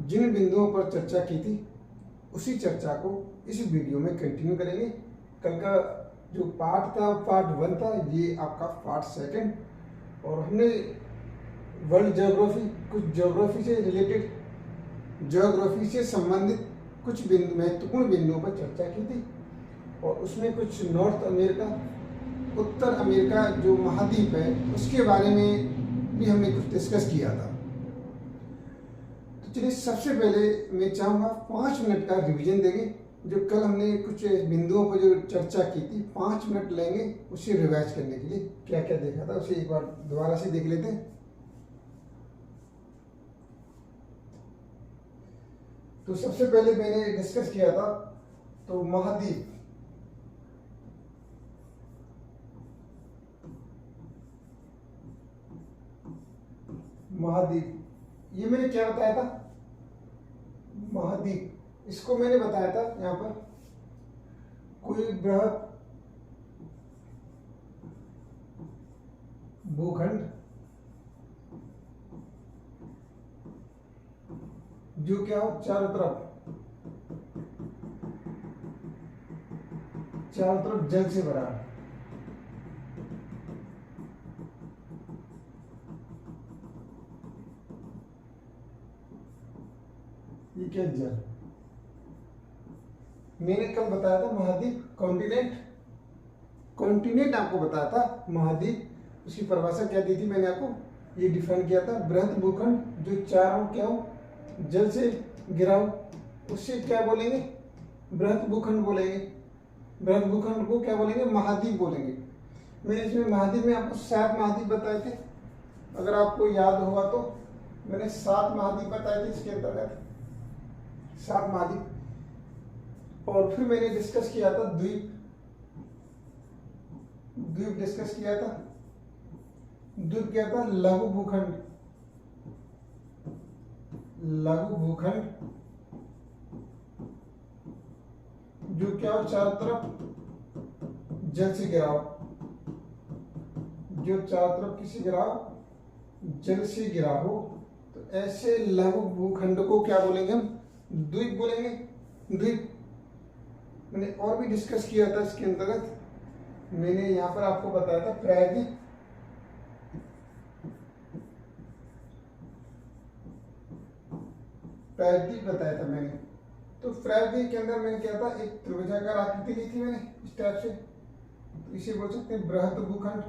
जिन बिंदुओं पर चर्चा की थी उसी चर्चा को इस वीडियो में कंटिन्यू करेंगे। कल का जो पार्ट था, पार्ट 1 था, ये आपका पार्ट 2, और हमने वर्ल्ड ज्योग्राफी, कुछ ज्योग्राफी से रिलेटेड, ज्योग्राफी से संबंधित कुछ महत्वपूर्ण बिंदुओं पर चर्चा की थी, और उसमें कुछ नॉर्थ अमेरिका, उत्तर अमेरिका जो महाद्वीप है उसके बारे में भी हमने कुछ डिस्कस किया था। तो चलिए, सबसे पहले मैं चाहूँगा 5 मिनट का रिवीजन देंगे। जो कल हमने कुछ बिंदुओं पर जो चर्चा की थी, 5 मिनट लेंगे उसे रिवाइज करने के लिए। क्या क्या देखा था उसे एक बार दोबारा से देख लेते हैं। तो सबसे पहले मैंने डिस्कस किया था तो महाद्वीप, ये मैंने क्या बताया था, महाद्वीप, इसको मैंने बताया था यहाँ पर कोई बृहद भूखंड जो क्या हो चारों तरफ जल से भरा है। ये क्या जल, मैंने कल बताया था महाद्वीप, कॉन्टिनेंट आपको बताया था महाद्वीप। उसकी परिभाषा क्या दी थी मैंने आपको, ये डिफाइन किया था, बृहद भूखंड जो चारों क्या हो जल से घिरा हो, उससे क्या बोलेंगे, बृहद भूखंड बोलेंगे। बृहद भूखंड को क्या बोलेंगे, महाद्वीप बोलेंगे। मैंने इसमें महाद्वीप में आपको 7 महाद्वीप बताए थे, अगर आपको याद होगा तो मैंने 7 महाद्वीप बताए थे इसके अंतर्गत, 7 महाद्वीप। और फिर मैंने डिस्कस किया था द्वीप डिस्कस किया था। द्वीप क्या था, लघु भूखंड जो क्या हो चारों तरफ जल से घिरा हो, जो चारों तरफ किसी घिरा हो, जल से घिरा हो। तो ऐसे लघु भूखंड को क्या बोलेंगे हम, द्वीप बोलेंगे। द्वीप मैंने और भी डिस्कस किया था इसके अंतर्गत। मैंने यहाँ पर आपको बताया था प्रायद्वीप, बताया था मैंने। तो प्रायद्वीप के अंदर मैंने क्या था, एक त्रिभुजाकार आकृति ली थी मैंने इस टाइप से, तो इसे बोल सकते हैं बृहद भूखंड।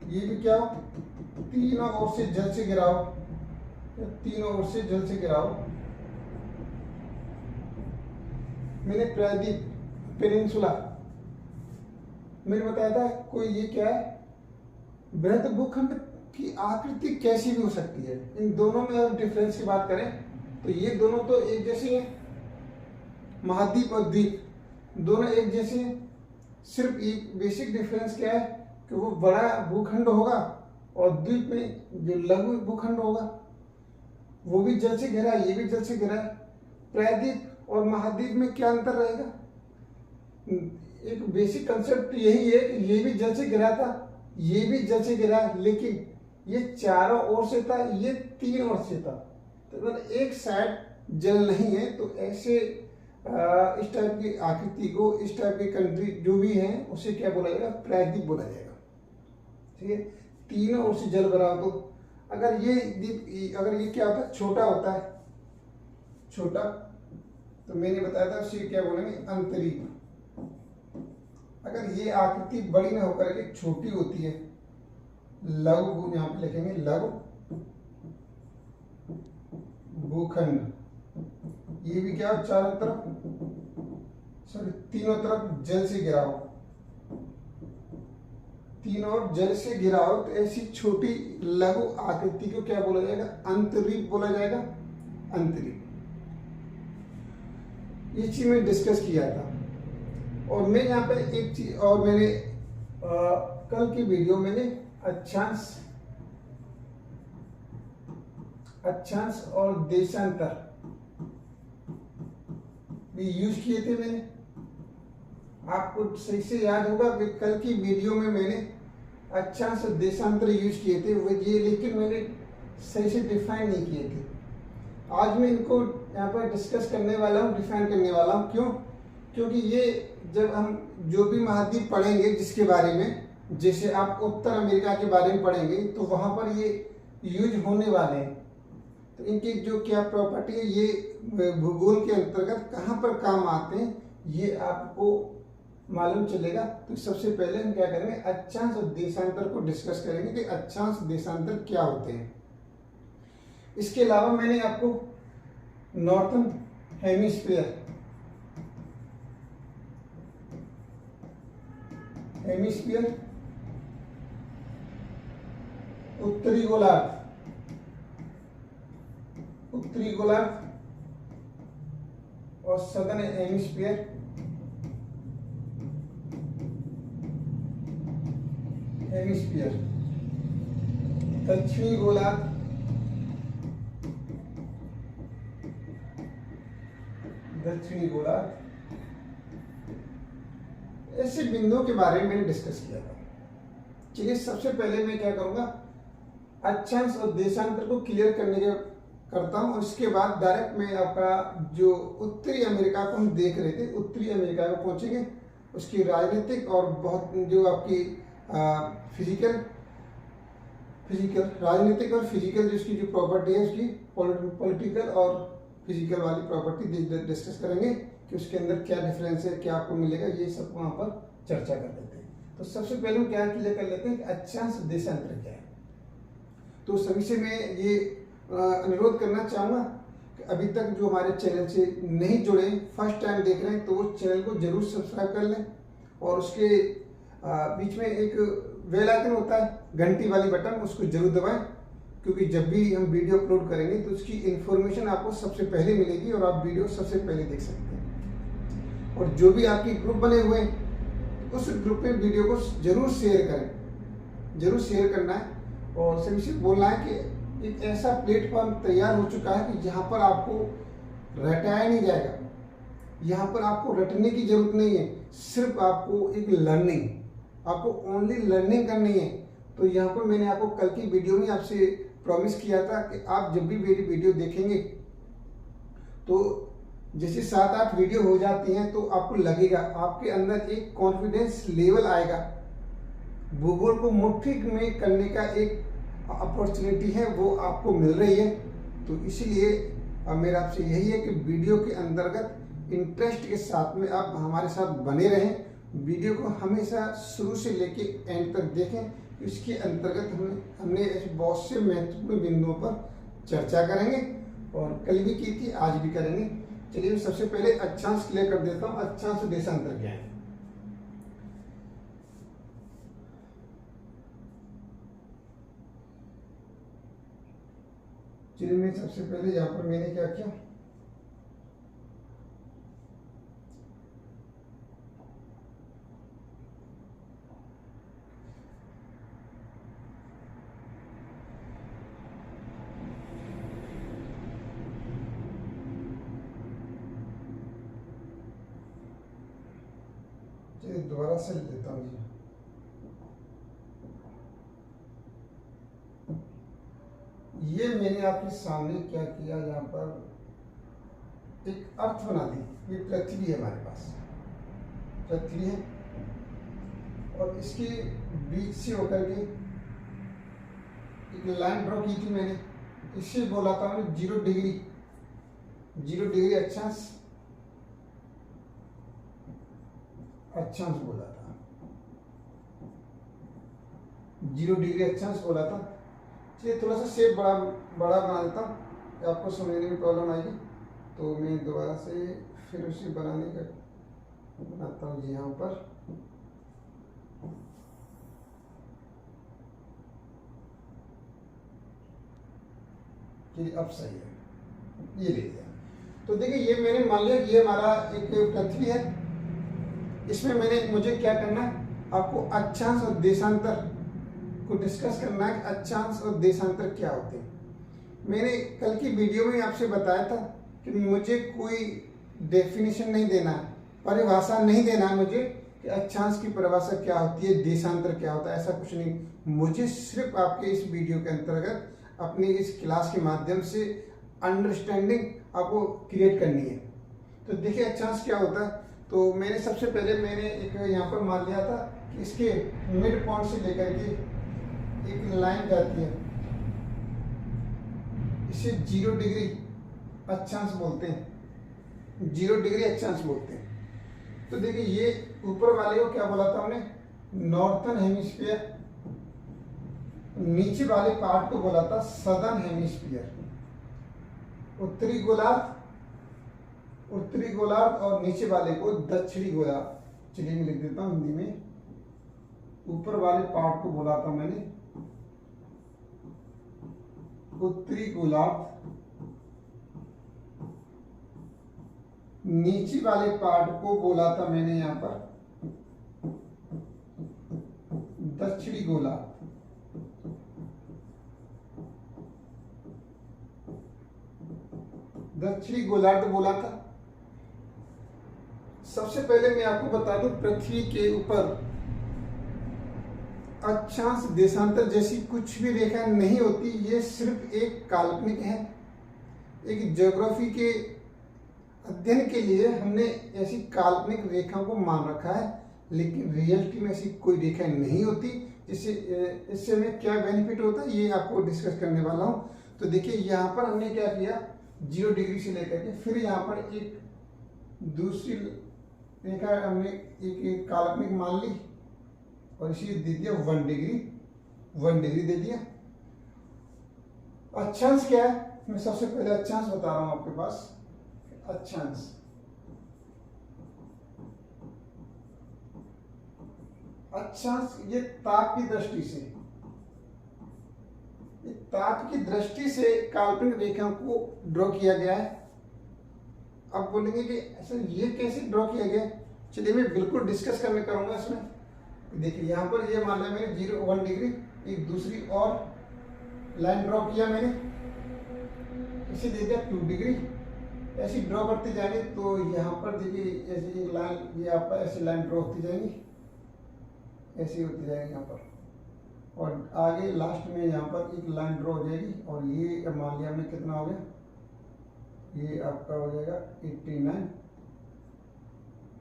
ये भी क्या हो, तीनों ओर से जल से घिरा हो, मैंने प्रायद्वीप, पेनिनसुला मैंने बताया था कोई, ये क्या है, बृहद भूखंड की आकृति कैसी भी हो सकती है। इन दोनों में अगर डिफरेंस की बात करें तो ये दोनों तो एक जैसे हैं, महाद्वीप और द्वीप दोनों एक जैसे हैं। सिर्फ एक बेसिक डिफरेंस क्या है कि वो बड़ा भूखंड होगा और द्वीप में जो लघु भूखंड होगा वो भी जल से घिरा है, ये भी जल से घिरा है। प्रायद्वीप और महाद्वीप में क्या अंतर रहेगा, एक बेसिक कंसेप्ट यही है कि ये भी जल से घिरा था, ये भी जल से घिरा है, लेकिन ये चारों ओर से था, ये 3 ओर से था। तो मतलब एक साइड जल नहीं है। तो ऐसे इस टाइप की आकृति को, इस टाइप की कंट्री जो भी है उसे क्या बोला जाएगा, प्रायद्वीप बोला जाएगा। ठीक है, 3 ओर से जल भरा। तो अगर ये क्या होता है, छोटा होता है, छोटा, तो मैंने बताया था उसे क्या बोलेंगे, अंतरीप। अगर ये आकृति बड़ी ना होकर के छोटी होती है, लघु, यहाँ पे लिखेंगे लघु भूखंड। ये भी क्या हो, चारों तरफ, तीनों तरफ जल से घिरा हो, तीनों ओर जल से घिरा हो। तो ऐसी छोटी लघु आकृति को क्या बोला जाएगा, अंतरीप बोला जाएगा, अंतरीप। ये चीज में डिस्कस किया था। और मैं यहाँ पे एक चीज और मैंने कल की वीडियो मैंने अक्षांश और देशांतर भी यूज किए थे मैंने। आपको सही से याद होगा कि कल की वीडियो में मैंने अक्षांश और देशांतर यूज किए थे वो ये, लेकिन मैंने सही से डिफाइन नहीं किए थे। आज मैं इनको यहाँ पर डिस्कस करने वाला हूँ, डिफाइन करने वाला हूँ। क्यों? क्योंकि ये जब हम जो भी महाद्वीप पढ़ेंगे जिसके बारे में, जैसे आप उत्तर अमेरिका के बारे में पढ़ेंगे तो वहाँ पर ये यूज होने वाले हैं। तो इनकी जो क्या प्रॉपर्टी है, ये भूगोल के अंतर्गत कहाँ पर काम आते हैं, ये आपको मालूम चलेगा। तो सबसे पहले हम क्या करेंगे, अक्षांश और देशांतर को डिस्कस करेंगे कि अक्षांश देशांतर क्या होते हैं। इसके अलावा मैंने आपको नॉर्थन हेमिस्फीयर, उत्तरी गोलार्ध और सदर्न हेमिस्फीयर दक्षिणी गोलार्ध, ऐसे बिंदुओं के बारे में मैंने डिस्कस किया था। चलिए सबसे पहले मैं क्या करूंगा, अक्षांश और देशांतर को क्लियर करता हूं, और इसके बाद डायरेक्ट मैं आपका जो उत्तरी अमेरिका को हम देख रहे थे, उत्तरी अमेरिका को पहुंचेंगे, उसकी राजनीतिक और बहुत जो आपकी फिजिकल राजनीतिक और फिजिकल जो उसकी जो प्रॉपर्टी है, उसकी पॉलिटिकल और फिजिकल वाली प्रॉपर्टी डिस्कस करेंगे कि उसके अंदर क्या डिफरेंस है, क्या आपको मिलेगा, ये सब वहां पर चर्चा कर लेते हैं। तो सबसे पहले हम क्या क्लियर कर लेते हैं कि अक्षांश देशांतर क्या है। तो सभी से मैं ये अनुरोध करना चाहूँगा कि अभी तक जो हमारे चैनल से नहीं जुड़े, फर्स्ट टाइम देख रहे हैं, तो वो चैनल को जरूर सब्सक्राइब कर लें, और उसके बीच में एक बेल आइकन होता है, घंटी वाली बटन, उसको जरूर दबाएं, क्योंकि जब भी हम वीडियो अपलोड करेंगे तो उसकी इन्फॉर्मेशन आपको सबसे पहले मिलेगी और आप वीडियो सबसे पहले देख सकते हैं। और जो भी आपकी ग्रुप बने हुए हैं, उस ग्रुप में वीडियो को जरूर शेयर करें, जरूर शेयर करना है। और सभी से बोलना है कि एक ऐसा प्लेटफॉर्म तैयार हो चुका है कि जहाँ पर आपको रटाया नहीं जाएगा, यहाँ पर आपको रटने की जरूरत नहीं है, सिर्फ आपको एक लर्निंग, आपको ओनली लर्निंग करनी है। तो यहाँ पर मैंने आपको कल की वीडियो में आपसे प्रॉमिस किया था कि आप जब भी मेरी वीडियो देखेंगे तो जैसे 7-8 वीडियो हो जाती हैं तो आपको लगेगा, आपके अंदर एक कॉन्फिडेंस लेवल आएगा, भूगोल को मुट्ठी में करने का एक अपॉर्चुनिटी है, वो आपको मिल रही है। तो इसीलिए मेरा आपसे यही है कि वीडियो के अंतर्गत इंटरेस्ट के साथ में आप हमारे साथ बने रहें, वीडियो को हमेशा शुरू से लेके एंड तक देखें। इसके अंतर्गत हमने बहुत से महत्वपूर्ण बिंदुओं पर चर्चा करेंगे, और कल भी की थी, आज भी करेंगे। चलिए सबसे पहले अक्षांश क्लियर कर देता हूँ, अक्षांश देशांतर क्या है। चलिए मैं सबसे पहले यहाँ पर मैंने क्या किया, दोबारा से लेता हूँ जी। ये मैंने आपके सामने क्या किया, यहाँ पर एक अर्थ बना दी। ये पृथ्वी है, हमारे पास पृथ्वी है, और इसके बीच से होकर के एक लाइन ड्रॉ की थी मैंने। इससे बोला था मैंने 0 डिग्री अक्षांश बोला था, 0 डिग्री अक्षांश बोला था। चलिए थोड़ा सा शेप बड़ा बना देता हूँ, आपको समझने में प्रॉब्लम आएगी, तो मैं दोबारा से फिर उसे बनाता हूँ जी। यहाँ पर अब सही है, ये ले लिया। तो देखिए ये मैंने मान लिया ये हमारा एक पृथ्वी है, इसमें मुझे क्या करना है, आपको अक्षांश और देशांतर को डिस्कस करना है कि अक्षांश और देशांतर क्या होते हैं। मैंने कल की वीडियो में आपसे बताया था कि मुझे कोई डेफिनेशन नहीं देना, परिभाषा नहीं देना मुझे कि अक्षांश की परिभाषा क्या होती है, देशांतर क्या होता है, ऐसा कुछ नहीं। मुझे सिर्फ आपके इस वीडियो के अंतर्गत अपनी इस क्लास के माध्यम से अंडरस्टैंडिंग आपको क्रिएट करनी है। तो देखिए अक्षांश क्या होता है। तो मैंने सबसे पहले एक यहाँ पर मान लिया था कि इसके मिड पॉइंट से लेकर के एक लाइन जाती है, इसे 0 डिग्री अक्षांश बोलते हैं, 0 डिग्री अक्षांश बोलते हैं। तो देखिए ये ऊपर वाले को क्या बोला था हमने, नॉर्थर्न हेमिस्फीयर, नीचे वाले पार्ट को बोला था सदर्न हेमिस्फीयर, उत्तरी गोलार्ध, उत्तरी गोलार्ध, और नीचे वाले को दक्षिणी गोलार्ध। चलिए मैं लिख देता हूं हिंदी में, ऊपर वाले पार्ट को बोला था मैंने उत्तरी गोलार्ध, नीचे वाले पार्ट को बोला था मैंने यहां पर दक्षिणी गोलार्ध। दक्षिणी गोलार्ध बोला था। सबसे पहले मैं आपको बता दूं, पृथ्वी के ऊपर अक्षांश देशांतर जैसी कुछ भी रेखा नहीं होती, ये सिर्फ एक काल्पनिक है। एक ज्योग्राफी के अध्ययन के लिए हमने ऐसी काल्पनिक रेखा को मान रखा है, लेकिन रियलिटी में ऐसी कोई रेखा नहीं होती। इससे हमें क्या बेनिफिट होता है ये आपको डिस्कस करने वाला हूं। तो देखिए यहाँ पर हमने क्या किया, 0 डिग्री से लेकर के फिर यहाँ पर एक दूसरी रेखा हमने एक काल्पनिक मान ली और इसी दे दिया 1 डिग्री, 1 डिग्री दे दिया। अक्षांश क्या है, मैं सबसे पहले अक्षांश बता रहा हूं आपके पास। अक्षांश अक्षांश ये ताप की दृष्टि से, ताप की दृष्टि से काल्पनिक रेखाओं को ड्रॉ किया गया है। अब बोलेंगे कि ऐसा ये कैसे ड्रॉ किया गया, चलिए मैं बिल्कुल डिस्कस करने करूंगा इसमें। देखिए यहाँ पर ये मान लिया मैंने 1 डिग्री, एक दूसरी और लाइन ड्रॉ किया मैंने, इसे दे दिया 2 डिग्री। ऐसी ड्रॉ करते जाएंगे तो यहाँ पर देखिए ऐसी एक लाइन, ये आपका ऐसी लाइन ड्रॉ होती जाएंगी, ऐसी होती जाएगी यहाँ पर, और आगे लास्ट में यहाँ पर एक लाइन ड्रॉ हो जाएगी। और ये मान लिया हमने कितना हो गया, ये आपका हो जाएगा 89,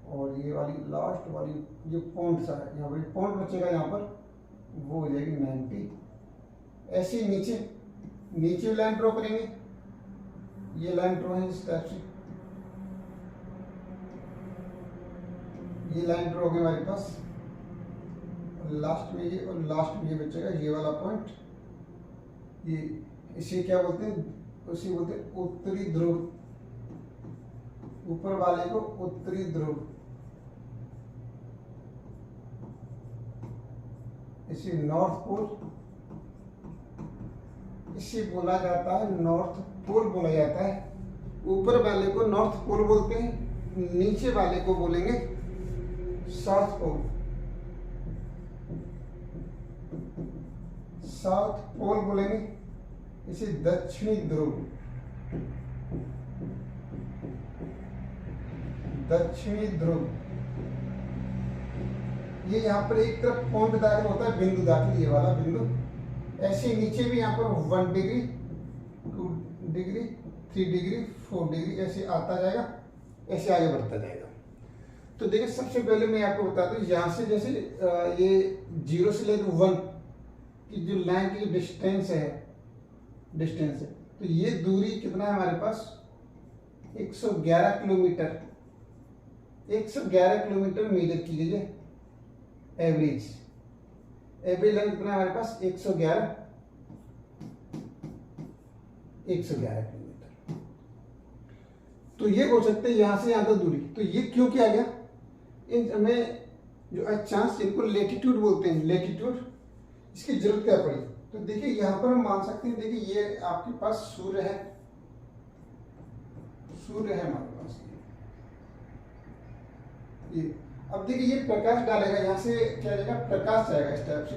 और ये वाली लास्ट वाली जो पॉइंट सा है यहाँ पर, पॉइंट बचेगा यहाँ पर, वो हो जाएगी 90। ऐसे नीचे लाइन ड्रॉ करेंगे, ये लाइन ड्रॉ है इस टाइप से, ये लाइन ड्रॉ होगी हमारे पास, लास्ट में ये और लास्ट में ये बचेगा ये वाला पॉइंट। ये इसे क्या बोलते हैं, उसे बोलते हैं उत्तरी ध्रुव, ऊपर वाले को उत्तरी ध्रुव, इसे नॉर्थ पोल, इसे बोला जाता है नॉर्थ पोल बोला जाता है। ऊपर वाले को नॉर्थ पोल बोलते हैं, नीचे वाले को बोलेंगे साउथ पोल, साउथ पोल बोलेंगे, इसे दक्षिणी ध्रुव, दक्षिणी ध्रुव। ये यहाँ पर एक तरफ पॉइंट दाखिल होता है, बिंदु दाखिल, ये वाला बिंदु। ऐसे नीचे भी यहाँ पर 1 डिग्री, 2 डिग्री, 3 डिग्री, 4 डिग्री ऐसे आता जाएगा, ऐसे आगे बढ़ता जाएगा। तो देखिए सबसे पहले मैं आपको बता दूं, यहाँ से जैसे ये 0 से लेकर 1 की जो लाइन की डिस्टेंस है, तो ये दूरी कितना है हमारे पास, 111 किलोमीटर, 111 किलोमीटर मेजर की गई है। एवरेज लाइन कितना है हमारे पास, 111 किलोमीटर। तो ये बोल सकते हैं यहां से यहां तक दूरी। तो ये क्यों किया गया, हमें जो अक्षांश इनको लेटीट्यूड बोलते हैं, लेटीट्यूड, इसकी जरूरत क्या पड़ी। तो देखिए यहां पर हम मान सकते हैं, देखिए ये आपके पास सूर्य है, हमारे पास ये। अब देखिए ये प्रकाश डालेगा, यहाँ से क्या जाएगा, प्रकाश जाएगा इस टाइप से,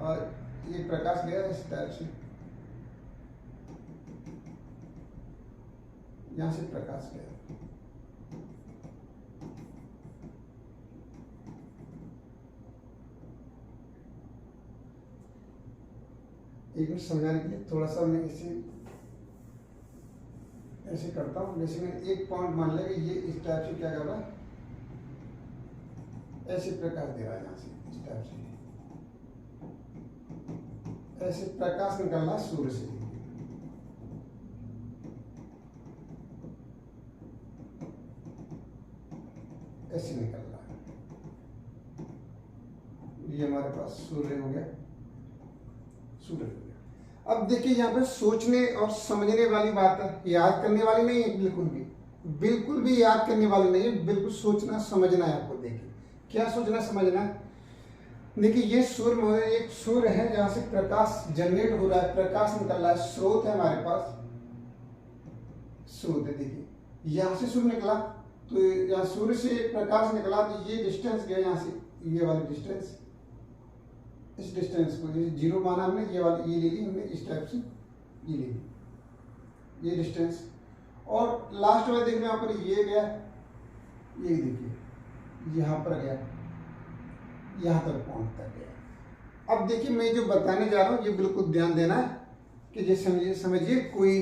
और ये प्रकाश गया इस टाइप से, यहाँ से प्रकाश गया। एक मिनट समझाने के लिए थोड़ा सा मैं ऐसे करता हूँ। जैसे मैंने एक पॉइंट मान लिया कि ये इस टाइप से क्या कर रहा है, ऐसे प्रकाश दे रहा है यहाँ से, इस टाइप से ऐसे प्रकाश निकल रहा है सूर्य से। ऐसे निकल रहा है, ये हमारे पास सूर्य हो गया, सूर्य हो गया। अब देखिए यहाँ पे सोचने और समझने वाली बात है, याद करने वाली नहीं है, बिल्कुल भी याद करने वाली नहीं है, बिल्कुल सोचना समझना है आपको। देखिए क्या सोचना समझना, देखिए ये सूर्य महोदय एक सूर्य है जहां से प्रकाश जनरेट हो रहा है, प्रकाश निकल रहा है, स्रोत है हमारे पास, स्रोत है। देखिए यहां से सूर्य निकला, तो यहाँ सूर्य से प्रकाश निकला, तो ये डिस्टेंस गया यहाँ से, ये वाली डिस्टेंस, इस डिस्टेंस को जीरो माना हमने, ये वाली ये ले ली हमने, इस टाइप से ये ले ली, ये डिस्टेंस। और लास्ट में देखना यहाँ पर ये गया, ये देखिए यहाँ पर गया, यहाँ तक पहुंच तक गया। अब देखिए मैं जो बताने जा रहा हूँ ये बिल्कुल ध्यान देना है कि जैसे समझिए कोई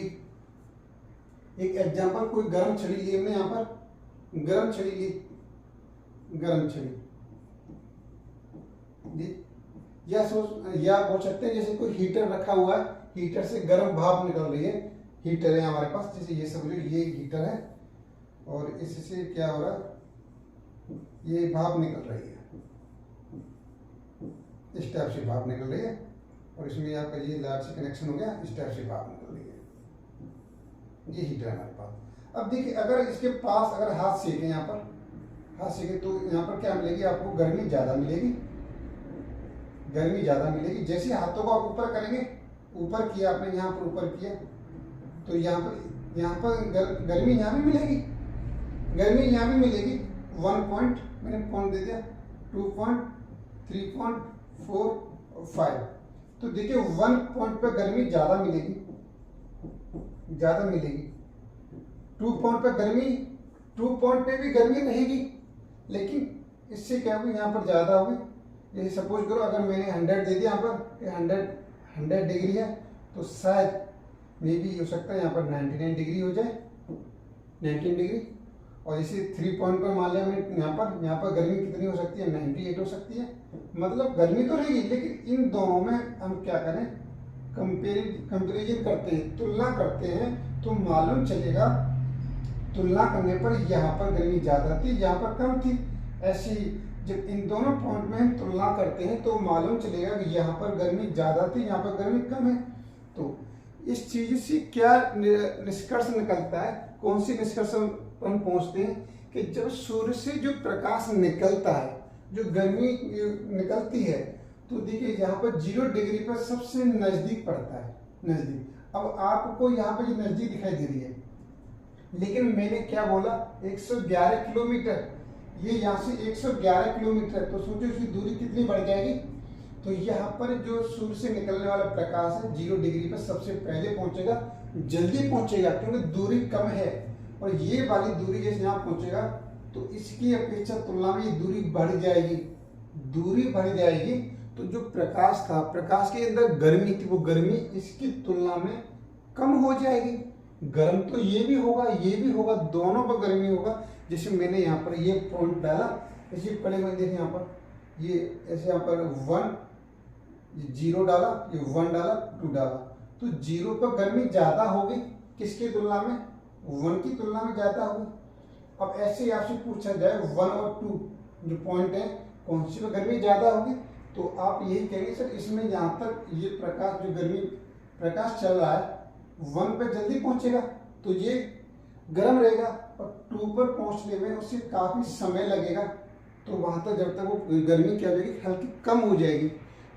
एक एग्जांपल, कोई गर्म छड़ी ली हमने, यहाँ पर गर्म छड़ी ली, गर्म छड़ी, या बोल सकते हैं जैसे कोई हीटर रखा हुआ है, हीटर से गर्म भाप निकल रही है, हीटर है हमारे पास, जैसे ये समझ लो ये हीटर है और इससे क्या हो रहा है, ये भाप निकल रही है, इस टाइप से भाप निकल रही है, और इसमें आपका ये लाइट से कनेक्शन हो गया, इस टाइप से भाप निकल रही है, ये हीटर है हमारे पास। अब देखिए अगर इसके पास अगर हाथ सेके, यहाँ पर हाथ सेके तो यहाँ पर क्या मिलेगी आपको, गर्मी ज़्यादा मिलेगी, गर्मी ज़्यादा मिलेगी। जैसे हाथों को आप ऊपर करेंगे, ऊपर किया आपने, यहाँ पर ऊपर किया, तो यहाँ पर गर्मी यहाँ भी मिलेगी, गर्मी यहाँ भी मिलेगी। 1 पॉइंट मैंने पॉइंट दे दिया, 2 पॉइंट, 3 पॉइंट, 4 और 5। तो देखिए 1 पॉइंट पे गर्मी ज़्यादा मिलेगी, ज़्यादा मिलेगी। 2 पॉइंट पे गर्मी, 2 पॉइंट पे भी गर्मी रहेगी, लेकिन इससे क्या होगी, यहाँ पर ज़्यादा होगी। जैसे सपोज करो अगर मैंने 100 दे दिया यहाँ पर, 100 डिग्री है, तो शायद मे भी हो सकता है यहाँ पर 99 डिग्री हो जाए, 19 डिग्री। और जैसे 3 पॉइंट पर मान लिया मैं, यहाँ पर गर्मी कितनी हो सकती है, 98 हो सकती है। मतलब गर्मी तो रहेगी, लेकिन इन दोनों में हम क्या करें, कंपेरिजन करते हैं, तुलना करते हैं, तो मालूम चलेगा तुलना करने पर यहाँ पर गर्मी ज़्यादा थी, यहाँ पर कम थी। ऐसी जब इन दोनों पॉइंट में हम तुलना करते हैं तो मालूम चलेगा कि यहाँ पर गर्मी ज़्यादा थी, यहाँ पर गर्मी कम है। तो इस चीज़ से क्या निष्कर्ष निकलता है, कौन सी निष्कर्ष हम पहुँचते हैं कि जब सूर्य से जो प्रकाश निकलता है, जो गर्मी निकलती है, तो देखिए यहाँ पर 0 डिग्री पर सबसे नज़दीक पड़ता है, नज़दीक। अब आपको यहाँ पर ये नज़दीक दिखाई दे रही है, लेकिन मैंने क्या बोला, 111 किलोमीटर, ये यहाँ से 111 किलोमीटर, तो सोचो इसकी दूरी कितनी बढ़ जाएगी। तो यहाँ पर जो सूर्य से निकलने वाला प्रकाश है 0 डिग्री पर सबसे पहले पहुँचेगा, जल्दी पहुँचेगा, क्योंकि दूरी कम है। और ये वाली दूरी जैसे यहाँ पहुँचेगा, तो इसकी अपेक्षा तुलना में ये दूरी बढ़ जाएगी, दूरी बढ़ जाएगी। तो जो प्रकाश था, प्रकाश के अंदर गर्मी थी, वो गर्मी इसकी तुलना में कम हो जाएगी। गर्म तो ये भी होगा, ये भी होगा, दोनों पर गर्मी होगा। जैसे मैंने यहाँ पर ये पॉइंट डाला, इसी पड़े में देखें यहाँ पर ये ऐसे यहाँ पर 0 डाला, ये 1 डाला, 2 डाला, तो 0 पर गर्मी ज़्यादा होगी, किसकी तुलना में, 1 की तुलना में ज़्यादा होगी। अब ऐसे ही आपसे पूछा जाए 1 और 2 जो पॉइंट है, कौन सी पर गर्मी ज़्यादा होगी, तो आप यही कहेंगे सर इसमें यहाँ तक ये प्रकाश, जो गर्मी प्रकाश चल रहा है 1 पर जल्दी पहुँचेगा, तो ये गर्म रहेगा, और 2 पर पहुँचने में उससे काफ़ी समय लगेगा। तो वहाँ तक जब तक वो गर्मी क्या हो जाएगी, हल्की कम हो जाएगी।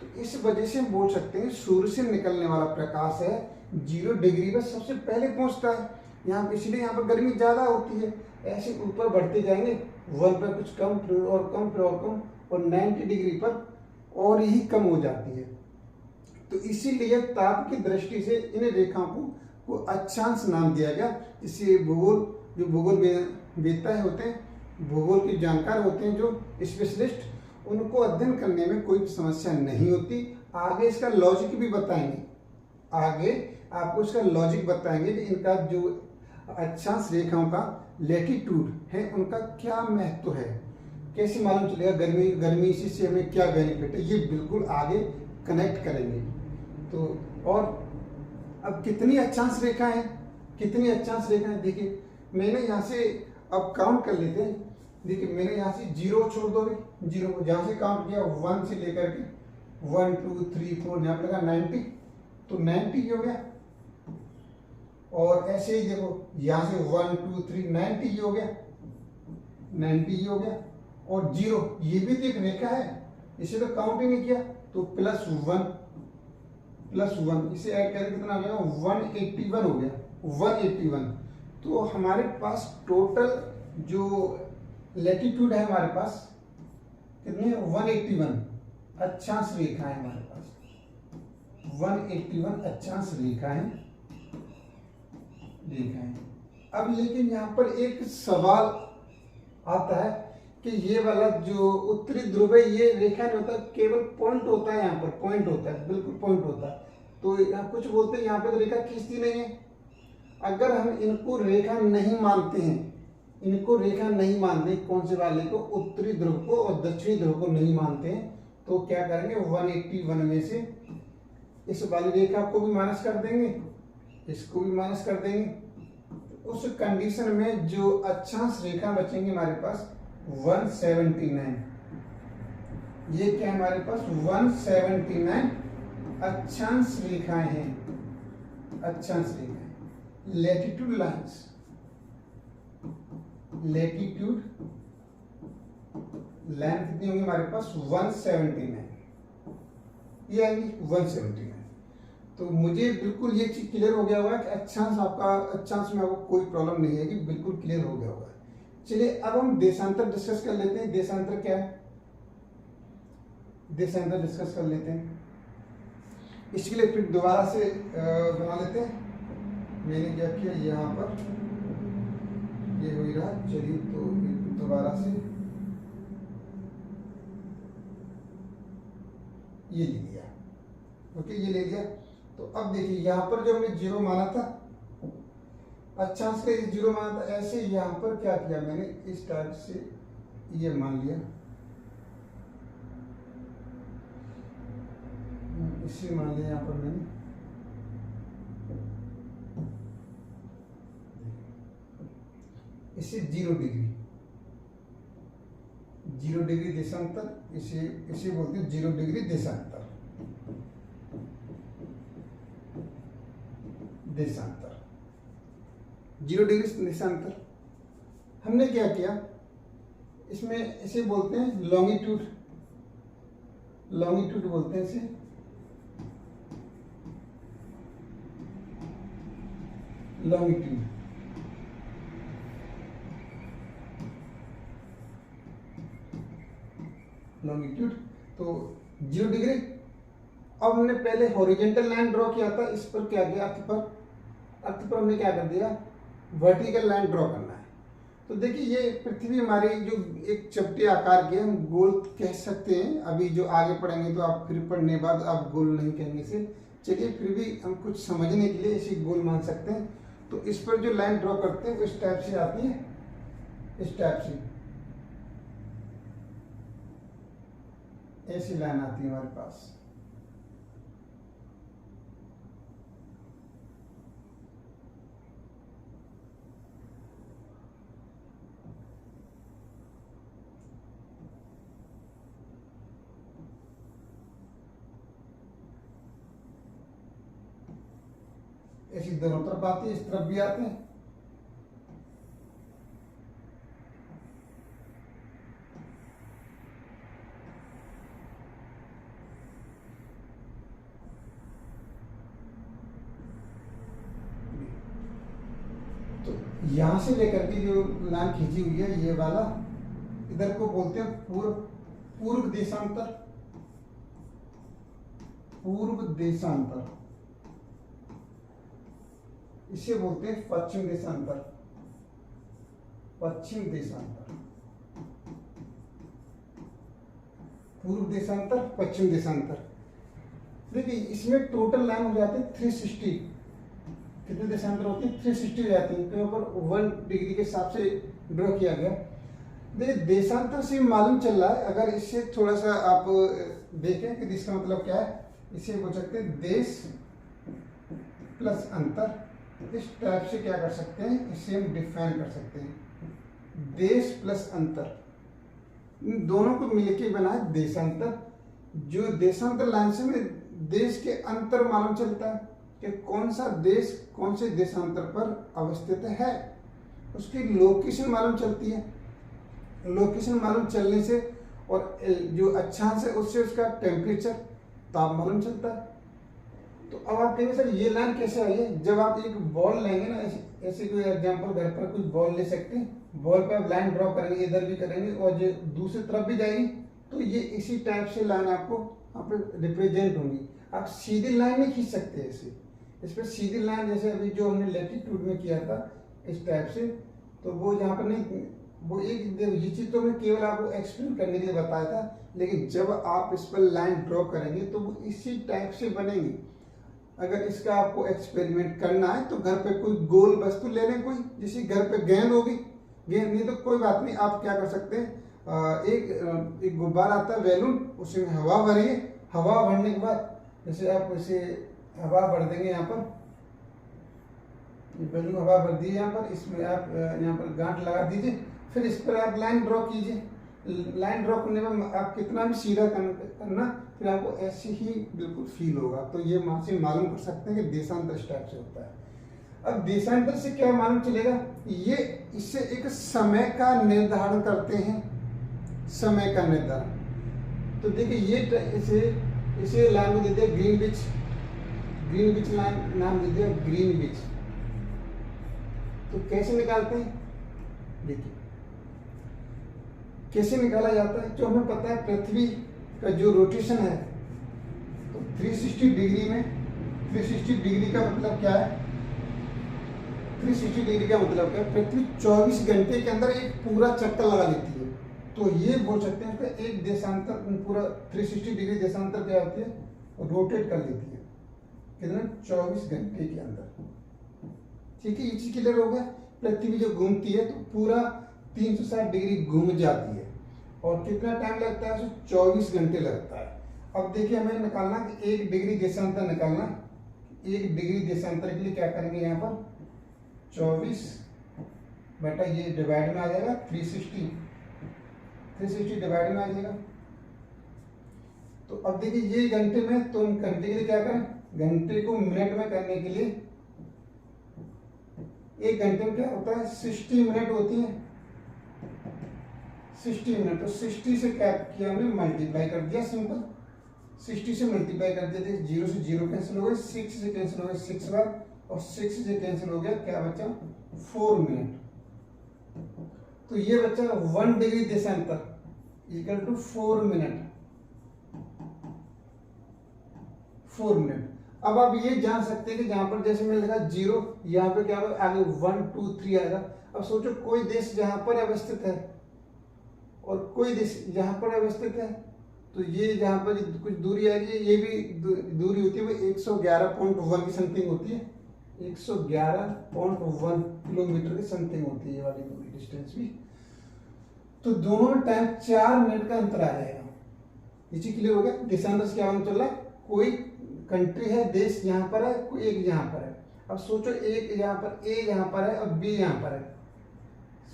तो इस वजह से हम बोल सकते हैं सूर्य से निकलने वाला प्रकाश है 0 डिग्री पर सबसे पहले पहुँचता है यहाँ पे, इसलिए यहाँ पर गर्मी ज़्यादा होती है। ऐसे ऊपर बढ़ते जाएंगे, 1 पर कुछ कम, फिर और कम, फिर और कम, और 90 डिग्री पर और ही कम हो जाती है। तो इसीलिए ताप की दृष्टि से इन रेखाओं को अक्षांश नाम दिया गया। इससे भूगोल, जो भूगोल वेत्ता होते हैं, भूगोल के जानकार होते हैं, जो स्पेशलिस्ट, उनको अध्ययन करने में कोई समस्या नहीं होती। आगे इसका लॉजिक भी बताएंगे आगे आपको उसका लॉजिक बताएंगे कि इनका जो अक्षांश रेखाओं का लैटिट्यूड है उनका क्या महत्व है, कैसे मालूम चलेगा गर्मी गर्मी इसी से हमें क्या बेनिफिट है, ये बिल्कुल आगे कनेक्ट करेंगे। तो और अब कितनी अक्षांश रेखा है, कितनी अक्षांश रेखा है, देखिए मैंने यहाँ से अब काउंट कर लेते हैं। देखिए मैंने यहाँ से 0 छोड़ दो, जीरो को जहाँ से काउंट किया 1 से लेकर के 1 2 3 4 यहाँ पर लगा 90, तो 90 हो गया। और ऐसे ही देखो यहाँ से 1 2 3 90 हो गया, 90 हो गया। और 0 ये भी तो एक रेखा है, इसे तो काउंट ही नहीं किया, तो +1 इसे ऐड करके कितना हो गया 181 हो गया, 181। तो हमारे पास टोटल जो लैटिट्यूड है हमारे पास कितनी है 181 अक्षांश रेखा है हमारे पास, 181 अक्षांश रेखा है। अब लेकिन यहाँ पर एक सवाल आता है कि ये वाला जो उत्तरी ध्रुव है ये रेखा नहीं होता, केवल पॉइंट होता है, यहाँ पर पॉइंट होता है, बिल्कुल पॉइंट होता है। तो यहाँ कुछ बोलते हैं यहाँ पे तो रेखा खींचती नहीं है। अगर हम इनको रेखा नहीं मानते हैं, इनको रेखा नहीं मानते, कौन से वाले को, उत्तरी ध्रुव को और दक्षिणी ध्रुव को नहीं मानते हैं, तो क्या करेंगे 181 में से इस वाली रेखा को भी माइनस कर देंगे, इसको भी माइनस कर देंगे। उस कंडीशन में जो अक्षांश रेखा बचेंगे हमारे पास 179, ये क्या हमारे पास 179 अक्षांश रेखाएं हैं, अक्षांश रेखाएं, लैटिट्यूड लाइंस, लैटिट्यूड लाइन कितनी होंगी हमारे पास 179, ये आएंगी 179। तो मुझे बिल्कुल ये चीज क्लियर हो गया होगा कि अक्षांश आपका, अक्षांश में आपको कोई प्रॉब्लम नहीं है, कि बिल्कुल क्लियर हो गया होगा। चलिए अब हम देशांतर डिस्कस कर लेते हैं। देशांतर क्या है, देशांतर डिस्कस कर लेते हैं। इसके लिए फिर दोबारा से बना लेते हैं। मैंने क्या किया यहाँ पर ये हो ही रहा, चलिए तो दोबारा से ये ले लिया, ओके ये ले लिया। तो अब देखिए यहाँ पर जो हमने 0 माना था, अक्षांश का 0 माना था, ऐसे यहाँ पर क्या किया मैंने, इस टाइप से ये मान लिया, इसे मान लिया यहाँ पर मैंने, इसे 0 डिग्री, 0 डिग्री देशांतर, इसे बोलते हैं 0 डिग्री देशांतर, देशांतर 0 डिग्री देशांतर। हमने क्या किया, इसमें इसे बोलते हैं लॉन्गिट्यूड, लॉन्गिट्यूड बोलते हैं इसे, लॉन्गिट्यूड। लॉन्गिट्यूड तो 0 डिग्री। अब हमने पहले हॉरिजॉन्टल लाइन ड्रॉ किया था, इस पर क्या किया, अर्थ पर हमने क्या कर दिया, वर्टिकल लाइन ड्रॉ करना है। तो देखिए ये पृथ्वी हमारी जो एक चपटे आकार की है, हम गोल कह सकते हैं। अभी जो आगे पढ़ेंगे तो आप फिर पढ़ने बाद आप गोल नहीं कहेंगे इसे, चलिए फिर भी हम कुछ समझने के लिए इसे गोल मान सकते हैं। तो इस पर जो लाइन ड्रॉ करते हैं वो इस टाइप से आती है, इस टाइप से ऐसी लाइन आती है हमारे पास। ऐसी दोनों तरफ आती है, इस तरफ भी आते हैं। तो यहां से लेकर के जो लाइन खींची हुई है ये वाला, इधर को बोलते हैं पूर्व देशांतर, पूर्व देशांतर। इसे बोलते हैं पश्चिम देशांतर, पश्चिम देशांतर, पूर्व देशांतर, पश्चिम देशांतर। देखिए इसमें टोटल लाइन हो जाती है 360, कितने देशांतर होती है 360 हो जाती है, तो ऊपर 1 डिग्री के हिसाब से ड्रॉ किया गया। देखिए देशांतर से मालूम चल रहा है, अगर इससे थोड़ा सा आप देखें कि इसका मतलब क्या है, इसे बोल सकते हैं देश प्लस अंतर। इस टाइप से क्या कर सकते हैं, इसे हम डिफाइन कर सकते हैं, देश प्लस अंतर, इन दोनों को मिलके बना है देशांतर। जो देशांतर लाइन से में देश के अंतर मालूम चलता है कि कौन सा देश कौन से देशांतर पर अवस्थित है, उसकी लोकेशन मालूम चलती है। लोकेशन मालूम चलने से और जो अक्षांश है उससे उसका टेम्परेचर ताप मालूम चलता है। तो अब आप कहेंगे सर ये लाइन कैसे आई है, जब आप एक बॉल लेंगे ना, ऐसे कोई एग्जांपल घर पर कुछ बॉल ले सकते हैं, बॉल पर आप लाइन ड्रॉ करेंगे, इधर भी करेंगे और जो दूसरी तरफ भी जाएगी, तो ये इसी टाइप से लाइन आपको यहाँ पर रिप्रेजेंट होंगी। आप सीधी लाइन नहीं खींच सकते ऐसे, इस पर सीधी लाइन जैसे अभी जो हमने लैटिट्यूड में किया था इस टाइप से, तो वो यहाँ पर नहीं, वो एक ये चीज तो मैं केवल आपको एक्सप्लेन करने के लिए बताया था, लेकिन जब आप इस पर लाइन ड्रॉ करेंगे तो वो इसी टाइप से बनेंगी। अगर इसका आपको एक्सपेरिमेंट करना है तो घर पे कोई गोल वस्तु ले लें, कोई जैसे घर पे गेंद होगी, गेंद नहीं तो कोई बात नहीं, आप क्या कर सकते हैं, एक गुब्बारा आता है बैलून, उसमें हवा भरिए, हवा भरने के बाद जैसे आप इसे हवा भर देंगे, यहाँ पर बैलून हवा भर दी, यहाँ पर इसमें आप यहाँ पर गांठ लगा दीजिए, फिर इस पर आप लाइन ड्रॉ कीजिए। लाइन ड्रॉ करने में आप कितना भी सीधा करना, फिर आपको ऐसे ही बिल्कुल फील होगा। तो ये वहां से मालूम कर सकते हैं कि देशांतर इस टाइप से होता है। अब देशांतर से क्या मालूम चलेगा, ये इससे एक समय का निर्धारण करते हैं, समय का निर्धारण। तो देखिए ये इसे लाइन में दे दिया ग्रीनविच, ग्रीनविच लाइन नाम दे दिया ग्रीनविच। तो कैसे निकालते हैं, देखिए कैसे निकाला जाता है। जो हमें पता है पृथ्वी का जो रोटेशन है, तो 360 डिग्री में, 360 डिग्री का मतलब क्या है, 360 डिग्री का मतलब क्या है, पृथ्वी 24 घंटे के अंदर एक पूरा चक्कर लगा लेती है। तो ये बोल सकते हैं कि एक देशांतर पूरा 360 डिग्री देशांतर क्या होती है, रोटेट कर लेती है, कितना 24 घंटे के अंदर। ठीक है, ये चीज क्लियर हो गया। पृथ्वी जो घूमती है तो पूरा 360 डिग्री घूम जाती है, और कितना टाइम लगता है, 24 घंटे लगता है। अब देखिए हमें निकालना कि 1 डिग्री देशांतर निकालना। 1 डिग्री देशांतर के लिए क्या करेंगे, यहाँ पर 24 बटा ये डिवाइड में आ जाएगा 360 डिवाइड में आ जाएगा। तो अब देखिए ये घंटे में, तो हम घंटे के लिए क्या करें, घंटे को मिनट में करने के लिए, एक घंटे में क्या होता है 60 मिनट होती है, 60 मिनट। तो 60 से क्या किया हमने, मल्टीप्लाई कर दिया, सिंपल 60 से मल्टीप्लाई कर दिया। 0 से 0 कैंसिल हो गए, 6 से कैंसिल हो गए 6 बार, और 6 से कैंसिल हो गया, क्या बचा 4 मिनट। तो ये बचा 1 डिग्री देशांतर इक्वल टू 4 मिनट, 4 मिनट। अब आप ये जान सकते हैं कि जहां पर जैसे मैंने लिखा 0, यहाँ पे क्या होगा, आगे 1 2 3 आएगा। अब सोचो कोई देश जहां पर अवस्थित है और कोई देश जहां पर अवस्थित है, तो ये जहां पर कुछ दूरी आएगी, ये भी दूरी होती है, वो 111.1 की समथिंग होती है, 111.1 किलोमीटर की समथिंग होती है ये वाली दूरी, डिस्टेंस भी। तो दोनों में टाइम 4 मिनट का अंतर आ जाएगा। ये चीज क्लियर हो गया। देशांतर से क्या मालूम चल रहा है, कोई कंट्री है, देश यहाँ पर है, कोई एक यहाँ पर है। अब सोचो एक यहाँ पर, ए यहाँ पर है और बी यहाँ पर है,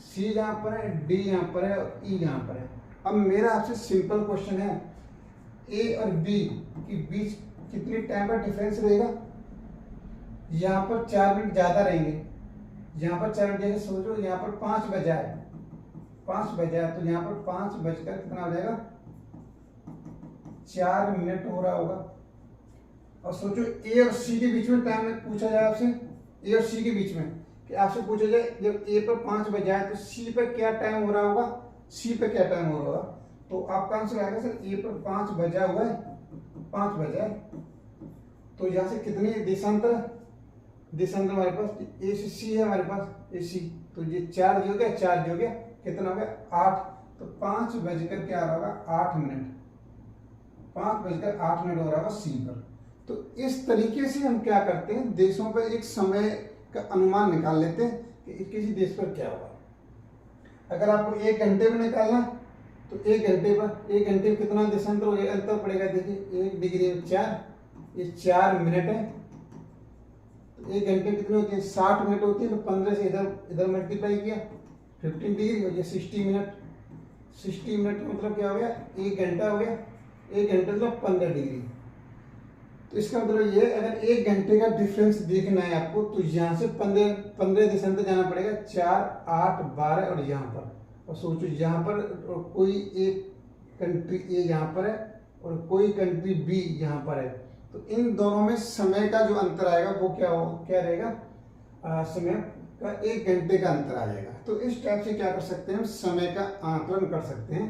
सी यहाँ पर है, डी यहाँ पर है और ई यहाँ पर है। अब मेरा आपसे सिंपल क्वेश्चन है, ए और बी के बीच कितनी टाइम का डिफरेंस रहेगा। यहाँ पर 4 मिनट ज्यादा रहेंगे, यहाँ पर 4 मिनट, जैसे सोचो यहाँ पर 5 बजा है, 5 बजा है, तो यहाँ पर 5 बजकर कितना हो जाएगा, 4 मिनट हो रहा होगा। और सोचो ए और सी के बीच में टाइम पूछा जाए आपसे, ए और सी के बीच में कि आपसे पूछा जाए जब ए पर 5 बजा है तो सी पर क्या टाइम हो रहा होगा, सी पर क्या टाइम हो रहा होगा। तो आपका आंसर आएगा सर ए पर 5 बजा हुआ है, 5 बजा है, तो यहाँ से कितने देशांतर, देशांतर हमारे पास ए से सी है, हमारे पास ए सी, तो ये 4 जो गया, 4 जो गया, कितना हो गया 8। तो 5 बजकर क्या हो रहा होगा 8 मिनट, 5 बजकर 8 मिनट हो रहा होगा सी पर। तो इस तरीके से हम क्या करते हैं, देशों पर एक समय का अनुमान निकाल लेते हैं कि किसी देश पर क्या होगा। अगर आपको 1 घंटे में निकालना तो 1 घंटे पर 1 घंटे में कितना देशांतर हो जाएगा, अंतर पड़ेगा। देखिए 1 डिग्री में 4, ये 4 मिनट है। तो 1 घंटे कितने होते हैं, 60 मिनट होती है। तो 15 से इधर इधर मल्टीप्लाई किया 15 डिग्री हो गया 60 मिनट। 60 मिनट का मतलब क्या हो गया, 1 घंटा हो गया। 1 घंटे मतलब 15 डिग्री। तो इसका मतलब ये, अगर 1 घंटे का डिफरेंस देखना है आपको तो यहाँ से 15 देशांतर जाना पड़ेगा, 4, 8, 12 और यहाँ पर। और सोचो यहाँ पर कोई एक कंट्री ए यहाँ पर है और कोई कंट्री बी यहाँ पर है, तो इन दोनों में समय का जो अंतर आएगा वो क्या रहेगा, समय का 1 घंटे का अंतर आ जाएगा। तो इस टाइप से क्या कर सकते हैं, हम समय का आकलन कर सकते हैं।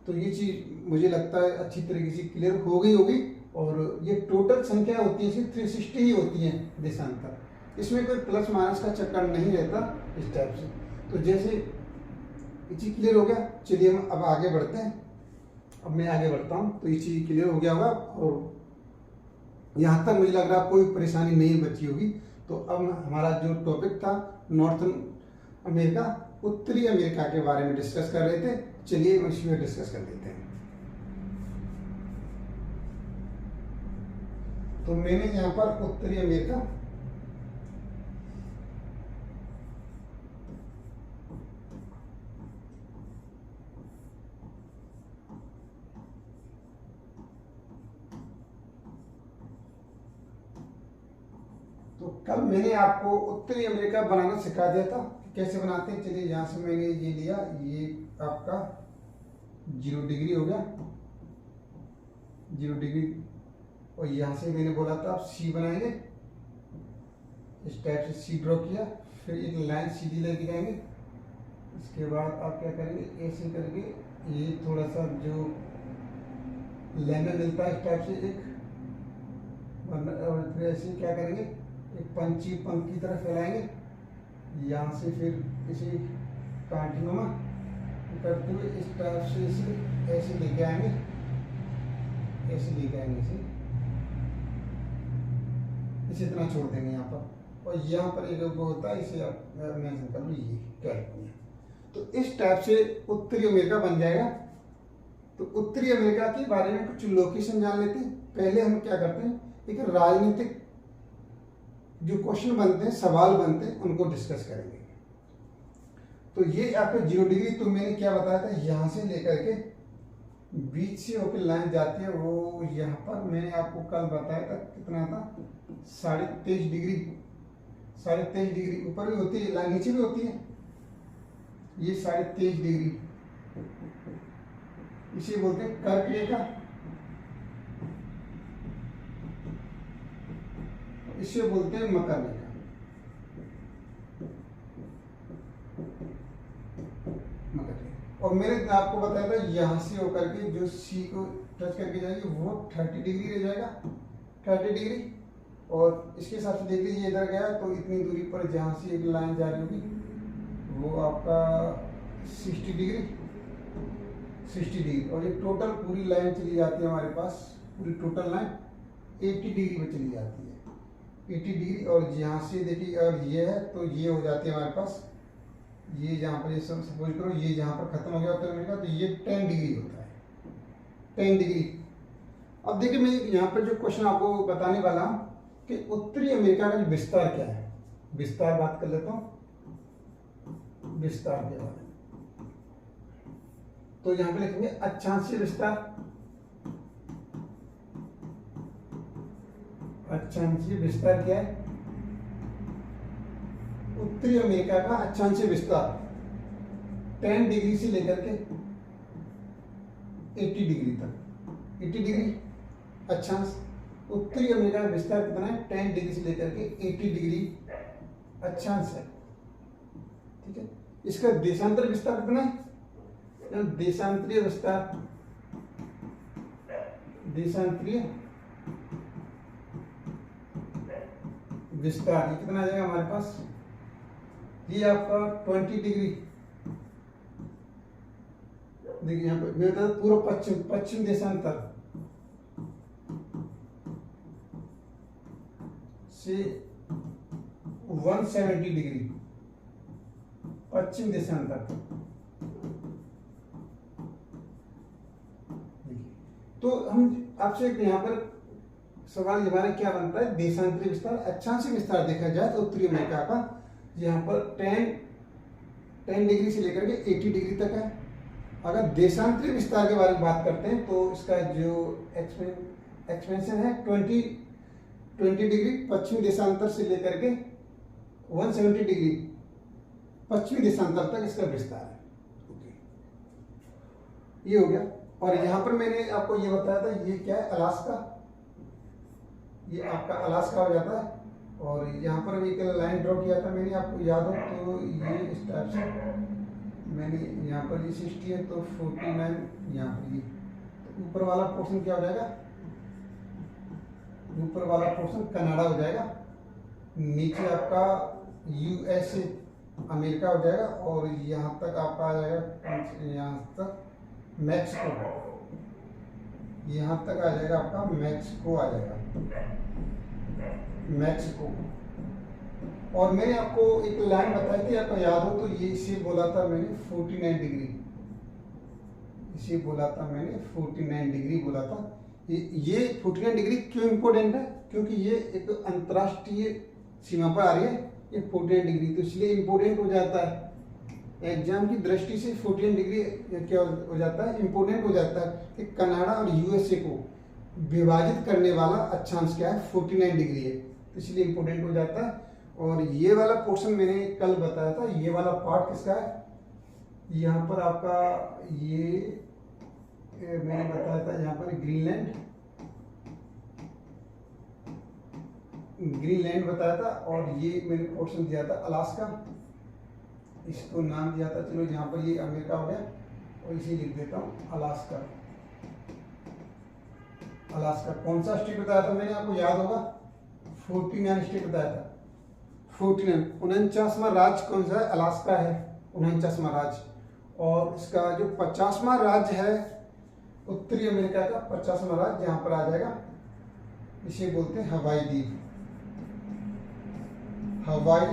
तो ये चीज मुझे लगता है अच्छी तरीके से क्लियर हो गई होगी। और ये टोटल संख्या होती है सिर्फ 360 ही होती है देशांतर, इसमें कोई प्लस माइनस का चक्कर नहीं रहता इस टाइप से। तो जैसे ये चीज क्लियर हो गया, चलिए हम अब आगे बढ़ते हैं। अब मैं आगे बढ़ता हूँ तो ये चीज क्लियर हो गया होगा और यहाँ तक मुझे लग रहा है कोई परेशानी नहीं बची होगी। तो अब हमारा जो टॉपिक था नॉर्थन अमेरिका, उत्तरी अमेरिका के बारे में डिस्कस कर रहे थे, चलिए इसमें डिस्कस कर लेते हैं। तो मैंने यहाँ पर उत्तरी अमेरिका तो कल मैंने आपको उत्तरी अमेरिका बनाना सिखा दिया था कि कैसे बनाते हैं। चलिए यहाँ से मैंने ये लिया, ये आपका 0 डिग्री हो गया, 0 डिग्री। और यहाँ से मैंने बोला था आप सी बनाएंगे, इस टाइप से सी ड्रॉ किया, फिर एक लाइन सीधी लेके जाएंगे। इसके बाद आप क्या करेंगे, ऐसे करके ये थोड़ा सा जो लेना मिलता है इस टाइप से एक, और फिर ऐसे क्या करेंगे, एक पंची पंख की तरह फैलाएंगे। यहाँ से फिर इसे कांटिनुमा करते हुए इस टाइप से इसे ऐसे लेके आएंगे, ऐसे लेके आएंगे, इसे इतना छोड़ देंगे यहाँ पर। और यहाँ पर एक वो होता है, इसे आप मेंशन कर लो, ये कैलिफोर्निया। तो इस टाइप से उत्तरी अमेरिका बन जाएगा। तो उत्तरी अमेरिका के बारे में कुछ लोकेशन जान लेते हैं। पहले हम क्या करते हैं, एक राजनीतिक जो क्वेश्चन बनते हैं, सवाल बनते हैं, उनको डिस्कस करेंगे। तो ये आपका 0 डिग्री, तो मैंने क्या बताया था, यहाँ से लेकर के बीच से होकर लाइन जाती है, वो यहाँ पर मैंने आपको कल बताया था कितना था, 23.5 डिग्री। 23.5 डिग्री ऊपर भी होती है लाइन, नीचे भी होती है। ये 23.5 डिग्री, इसे बोलते हैं कर्क रेखा, इसे बोलते हैं मकर रेखा। मकर रेखा। और मैंने आपको बताया था यहाँ से होकर के जो सी को टच करके जाएगी वो 30 डिग्री रह जाएगा, 30 डिग्री। और इसके हिसाब से देख लीजिए, इधर गया तो इतनी दूरी पर जहाँ से एक लाइन जा रही होगी वो आपका 60 डिग्री, 60 डिग्री। और ये टोटल पूरी लाइन चली जाती है हमारे पास, पूरी टोटल लाइन 80 डिग्री में चली जाती है, 80 डिग्री। और यहाँ से देखिए अगर ये है तो ये हो जाती है हमारे पास, ये जहाँ पर, ये सपोज करो ये जहाँ पर खत्म हो गया उत्तर अमेरिका, तो ये 10 डिग्री होता है, 10 डिग्री। अब देखिए मैं यहाँ पर जो क्वेश्चन आपको बताने वाला हूँ कि उत्तरी अमेरिका का विस्तार क्या है, विस्तार बात कर लेता हूँ, विस्तार के बारे में। तो यहाँ पे लिखेंगे अक्षांशीय विस्तार, अक्षांशीय विस्तार क्या है, उत्तरी अमेरिका का अक्षांशीय विस्तार 10 डिग्री से लेकर के 80 डिग्री तक, 80 डिग्री अक्षांश। उत्तरी अमेरिका का विस्तार कितना है, 10 डिग्री से लेकर के 80 डिग्री अक्षांश है, ठीक है। इसका देशांतर विस्तार कितना है, देशांतरीय विस्तार, देशांतरीय विस्तार ये कितना आ जाएगा हमारे पास, ये आपका 20 डिग्री। देखिए यहाँ पे पूरा पश्चिम देशांतर, से 170 डिग्री पश्चिम देशांतर। तो हम आपसे यहाँ पर सवाल हमारा क्या बनता है, देशांतरी विस्तार, अक्षांशीय विस्तार देखा जाए तो उत्तरी अमेरिका का यहाँ पर 10 डिग्री से लेकर के 80 डिग्री तक है। अगर देशांतरी विस्तार के बारे में बात करते हैं तो इसका जो एक्सपेंशन है 20 डिग्री पश्चिमी देशांतर से लेकर के 170 डिग्री पश्चिमी देशांतर तक इसका विस्तार है। ओके, ये हो गया। और यहाँ पर मैंने आपको ये बताया था, ये क्या है, अलास्का, ये आपका अलास्का हो जाता है। और यहाँ पर एक लाइन ड्रॉ किया था मैंने, आपको याद हो तो ये इस टाइप से मैंने यहाँ पर ये 60 है तो 49 यहाँ पर ये, तो ऊपर वाला पोर्शन क्या हो जाएगा, ऊपर वाला पोर्शन कनाडा हो जाएगा, नीचे आपका यूएसए अमेरिका हो जाएगा, और यहाँ तक आपका आ जाएगा, यहाँ तक मैक्सिको, यहाँ तक आ जाएगा आपका मैक्सिको आ जाएगा, मैक्सिको। और मैंने आपको एक लाइन बताई थी, आपको याद हो तो ये इसे बोला था मैंने 49 डिग्री, इसे बोला था मैंने 49 डिग्री बोला था। ये 49 डिग्री क्यों इम्पोर्टेंट है, क्योंकि ये एक अंतर्राष्ट्रीय सीमा पर आ रही है ये 49 डिग्री, तो इसलिए इम्पोर्टेंट हो जाता है एग्जाम की दृष्टि से। 49 डिग्री क्या हो जाता है, इम्पोर्टेंट हो जाता है कि कनाडा और यूएसए को विभाजित करने वाला अक्षांश क्या है, 49 डिग्री है, तो इसलिए इम्पोर्टेंट हो जाता है। और ये वाला पोर्शन मैंने कल बताया था, ये वाला पार्ट किसका है, यहाँ पर आपका ये मैंने बताया था, यहाँ पर ग्रीनलैंड बताया था, और ये मैंने पोर्शन दिया था अलास्का, इसको नाम दिया था, चलो यहाँ पर ये अमेरिका हो गया, और इसे लिख देता हूँ अलास्का। अलास्का कौन सा स्टेट बताया था मैंने, आपको याद होगा, 49 स्टेट बताया था, 49 49वां राज्य कौन सा है, अलास्का है 49वां राज्य। और इसका जो 50वां राज्य है उत्तरी अमेरिका का 50वां राज्य यहाँ पर आ जाएगा, इसे बोलते हैं हवाई द्वीप, हवाई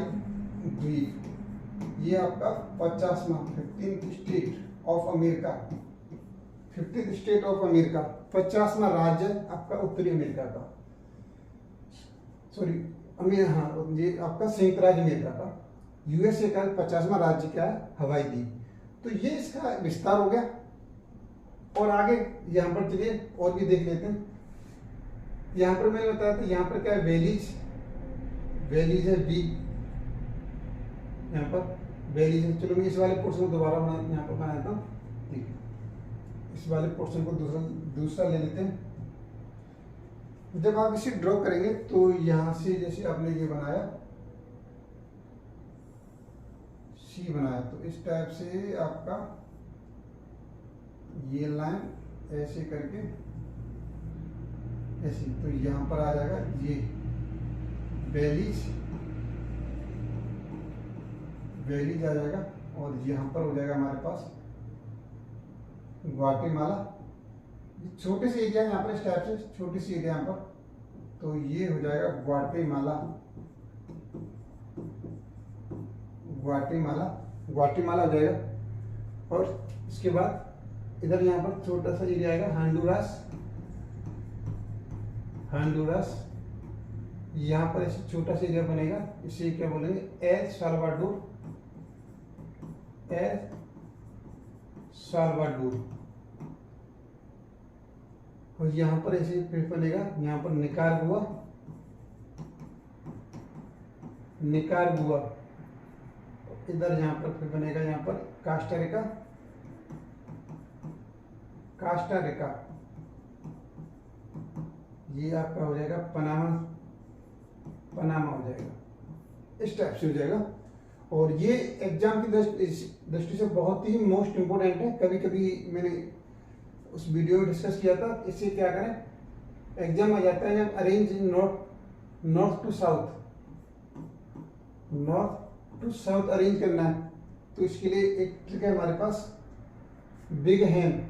द्वीप। ये आपका 50वां 15th state of America, 50th state of America, 50वां राज्य आपका उत्तरी अमेरिका का, सॉरी हाँ, ये आपका संयुक्त राज्य अमेरिका का, यूएसए का 50वां राज्य क्या है, हवाई द्वीप। तो ये इसका विस्तार हो गया। और आगे यहाँ पर चलिए और भी देख लेते हैं। यहाँ पर मैंने बताया था, यहाँ पर क्या है, वैलीज है बी, यहाँ पर वैलीज है। चलो मैं इस वाले पोर्शन को दोबारा यहाँ पर बनाता हूँ, ठीक है, इस वाले पोर्शन को दूसरा ले लेते हैं। जब आप इसे ड्रॉ करेंगे तो यहाँ से जैसे आपने ये बनाया, सी बनाया, तो इस टाइप से आपका ये लाइन ऐसे करके ऐसे, तो यहाँ पर आ जाएगा ये वैलीज आ जाएगा, और यहाँ पर हो जाएगा हमारे पास ग्वाटेमाला। छोटे से एरिया यहाँ पर इस टाइप से, छोटी सी एरिया यहाँ पर, तो ये हो जाएगा ग्वाटेमाला, ग्वाटेमाला हो जाएगा। और इसके बाद इधर यहाँ पर छोटा सा एरिया आएगा हंडुरास, यहाँ पर ऐसे छोटा सा एरिया बनेगा, इसे क्या बोलेंगे, एल साल्वाडोर। और यहाँ पर ऐसे फिर बनेगा, यहाँ पर निकारागुआ, इधर यहाँ पर फिर बनेगा, यहाँ पर कास्टा रिका, ये आपका हो जाएगा पनामा हो जाएगा, इस टाइप से हो जाएगा। और ये एग्जाम की दृष्टि से बहुत ही मोस्ट इम्पोर्टेंट है। कभी कभी मैंने उस वीडियो में डिस्कस किया था, इससे क्या करें, एग्जाम आ जाता है जब arrange north to south arrange करना है, तो इसके लिए एक ट्रिक है हमारे पास, बिग हैंड,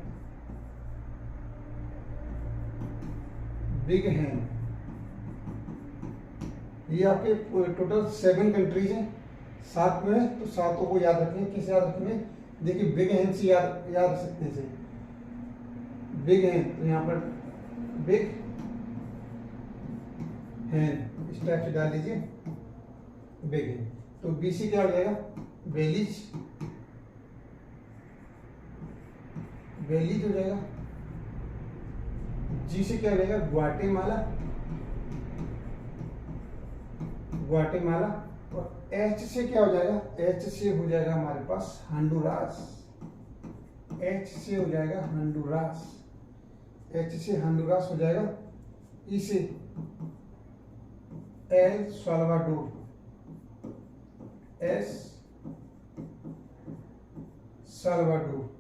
ये आपके टोटल 7 कंट्रीज हैं, 7 में है, तो 7 को याद रखेंगे। कैसे याद रखेंगे? देखिए बिग हैंड से याद रख सकते हैं। बिग हैंड, तो यहाँ पर बिग हैंड इस टाइप से डाल दीजिए, बिग हैंड। तो बीसी क्या हो जाएगा? बेलीज, बेलीज हो जाएगा। जी से क्या हो जाएगा? Guatemala, Guatemala. और एच से क्या हो जाएगा? एच से हो जाएगा हमारे पास हंडुरास, एच से हो जाएगा हंडुरास, एच से हंडुरास हो जाएगा। ई से El Salvador, S Salvador,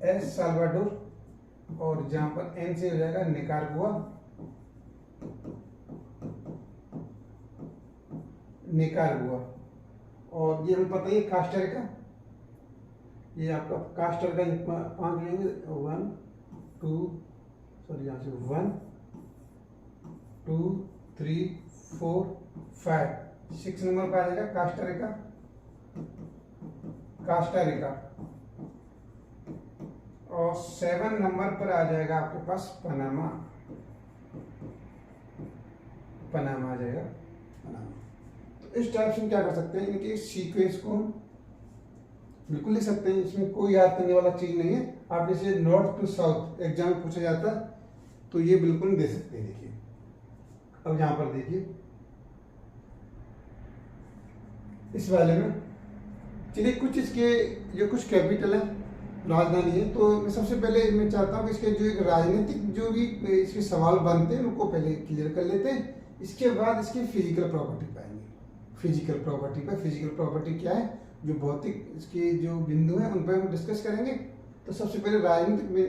S Salvador. और जहां पर एन से हो जाएगा निकारागुआ, निकारागुआ। और ये हमें पता है कास्टारिका, ये आपका कास्टारिका 5 लेंगे, 1 2 सॉरी यहाँ से 1 2 3 4 5 6 नंबर पर आ जाएगा कास्टारिका, कास्टारिका। और 7 नंबर पर आ जाएगा आपके पास पनामा, पनामा आ जाएगा, पनामा। तो इस टाइप से क्या कर सकते हैं, इनके सीक्वेंस को बिल्कुल लिख सकते हैं, इसमें कोई याद करने वाला चीज नहीं है। आप जैसे नॉर्थ टू साउथ एग्जाम में पूछा जाता है तो ये बिल्कुल दे सकते हैं। देखिए अब यहां पर देखिए इस वाले में, चलिए कुछ इसके जो कुछ कैपिटल है, राजधानी है, तो मैं सबसे पहले मैं चाहता हूँ कि इसके जो एक राजनीतिक जो भी इसके सवाल बनते हैं उनको पहले क्लियर कर लेते हैं। इसके बाद इसकी फिजिकल प्रॉपर्टी पाएंगे। फिजिकल प्रॉपर्टी पर, फिजिकल प्रॉपर्टी क्या है, जो भौतिक इसके जो बिंदु हैं उन पर हम डिस्कस करेंगे। तो सबसे पहले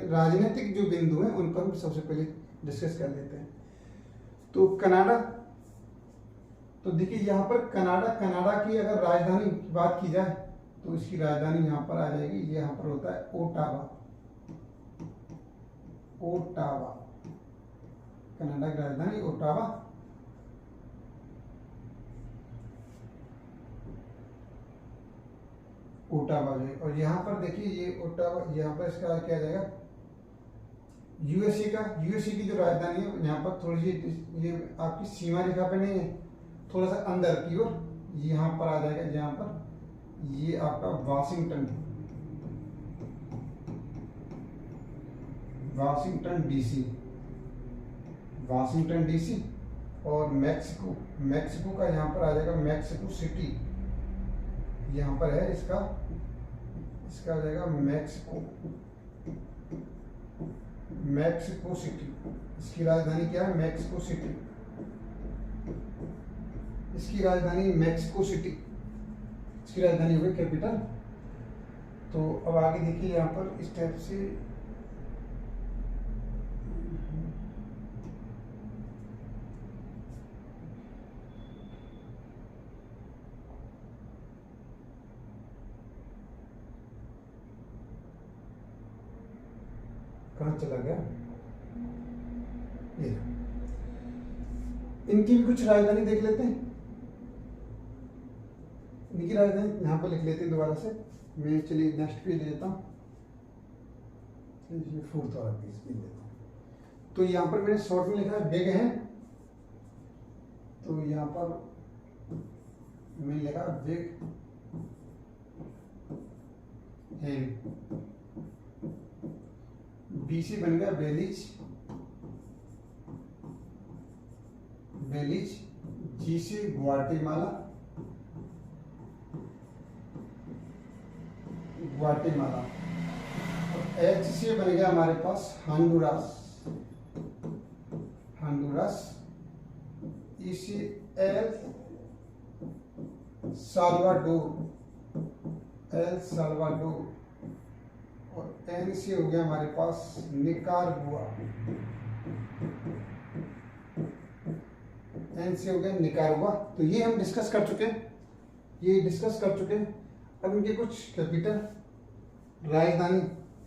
राजनीतिक जो बिंदु हैं उन पर हम सबसे पहले डिस्कस कर लेते हैं। तो कनाडा, तो देखिए यहाँ पर कनाडा, कनाडा की अगर राजधानी की बात की जाए तो इसकी राजधानी यहाँ पर आ जाएगी, ये यहाँ पर होता है ओटावा, ओटावा, कनाडा की राजधानी ओटावा। ओटावा जो है, और यहाँ पर देखिए ये ओटावा, यहाँ पर इसका क्या जाएगा? यूएसए का, यूएसए की जो राजधानी है यहाँ पर थोड़ी सी ये आपकी सीमा रेखा पे नहीं है, थोड़ा सा अंदर की ओर यहाँ पर आ जाएगा, जहाँ पर ये आपका Washington, Washington DC, Washington DC. और मैक्सिको, मैक्सिको का यहाँ पर आ जाएगा मैक्सिको सिटी, यहाँ पर है इसका, इसका आ जाएगा मैक्सिको, मैक्सिको सिटी। इसकी राजधानी क्या है? मैक्सिको सिटी, इसकी राजधानी मैक्सिको सिटी, इसकी राजधानी हो गई कैपिटल। तो अब आगे देखिए यहाँ पर इस टाइप से कहाँ चला गया ये, इनकी भी कुछ राजधानी देख लेते हैं। इनकी राजधानी यहाँ पर लिख लेते हैं दोबारा से। मैं चलिए नेक्स्ट पेज ले लेता हूँ, 4th वाला पेज लेता हूँ। तो यहाँ पर मैंने शॉर्ट में लिखा है बिग है, तो यहाँ पर मैंने लिखा बिग है, बीसी बन गया बेलीज, बेलीज। जी से ग्वाटेमाला, ग्वाटेमाला। और एच से बन गया हमारे पास हंडुरास, हंडुरास। ई से एल साल्वाडोर, एल साल्वाडोर। और एन से हो गया हमारे पास निकारागुआ, एन से हो गया निकारागुआ। तो ये हम डिस्कस कर चुके हैं, ये डिस्कस कर चुके हैं। अब इनके कुछ कैपिटल, राजधानी,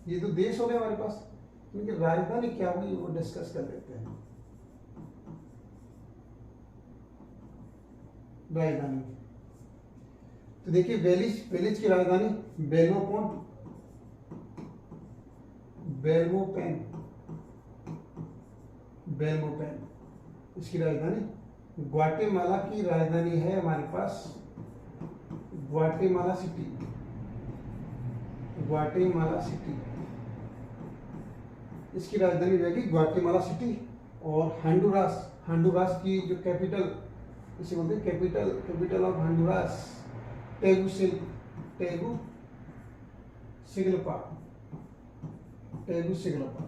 ये तो देश हो गया हमारे पास, इनकी राजधानी क्या होगी वो डिस्कस कर लेते हैं। राजधानी। तो देखिए बेलिज, बेलिज की राजधानी बेल्मोपोंट, बेल्मोपेन, बेल्मोपेन इसकी राजधानी। ग्वाटेमाला की राजधानी है हमारे पास ग्वाटेमाला सिटी, ग्वाटेमाला सिटी इसकी राजधानी रहेगी ग्वाटेमाला सिटी। और हंडुरास, हंडुरास की जो कैपिटल इसे बोलते हैं capital, capital of Honduras Tegucigalpa, Tegucigalpa,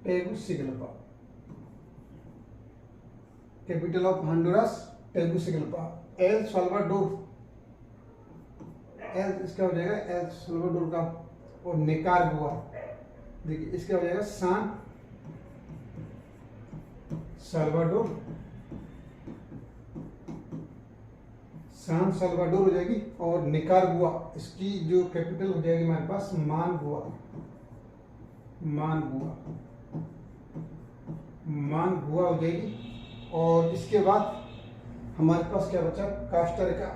Tegucigalpa, capital of Honduras Tegucigalpa. El Salvador, El इसका हो जाएगा एल साल्वाडोर का, और निकारागुआ देखिए इसका हो जाएगा सान साल्वाडोर, सान साल्वाडोर हो जाएगी। और निकारागुआ इसकी जो कैपिटल हो जाएगी हमारे पास मानगुआ, मानगुआ, मानगुआ हो जाएगी। और इसके बाद हमारे पास क्या बचा, कास्टारिका,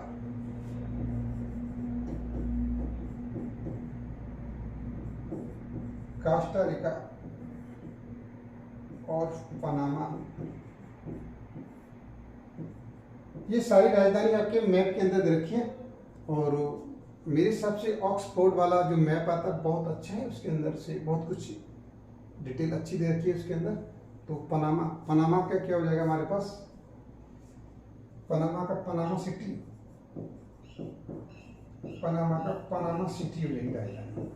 कास्टारिका और पनामा। ये सारी राजधानी आपके मैप के अंदर दे रखी है। और मेरे हिसाब से ऑक्सफोर्ड वाला जो मैप आता है बहुत अच्छा है, उसके अंदर से बहुत कुछ डिटेल अच्छी दे रखी है उसके अंदर। तो पनामा, पनामा का क्या हो जाएगा हमारे पास, पनामा का पनामा सिटी, पनामा का पनामा सिटी हो जाएगी राजधानी।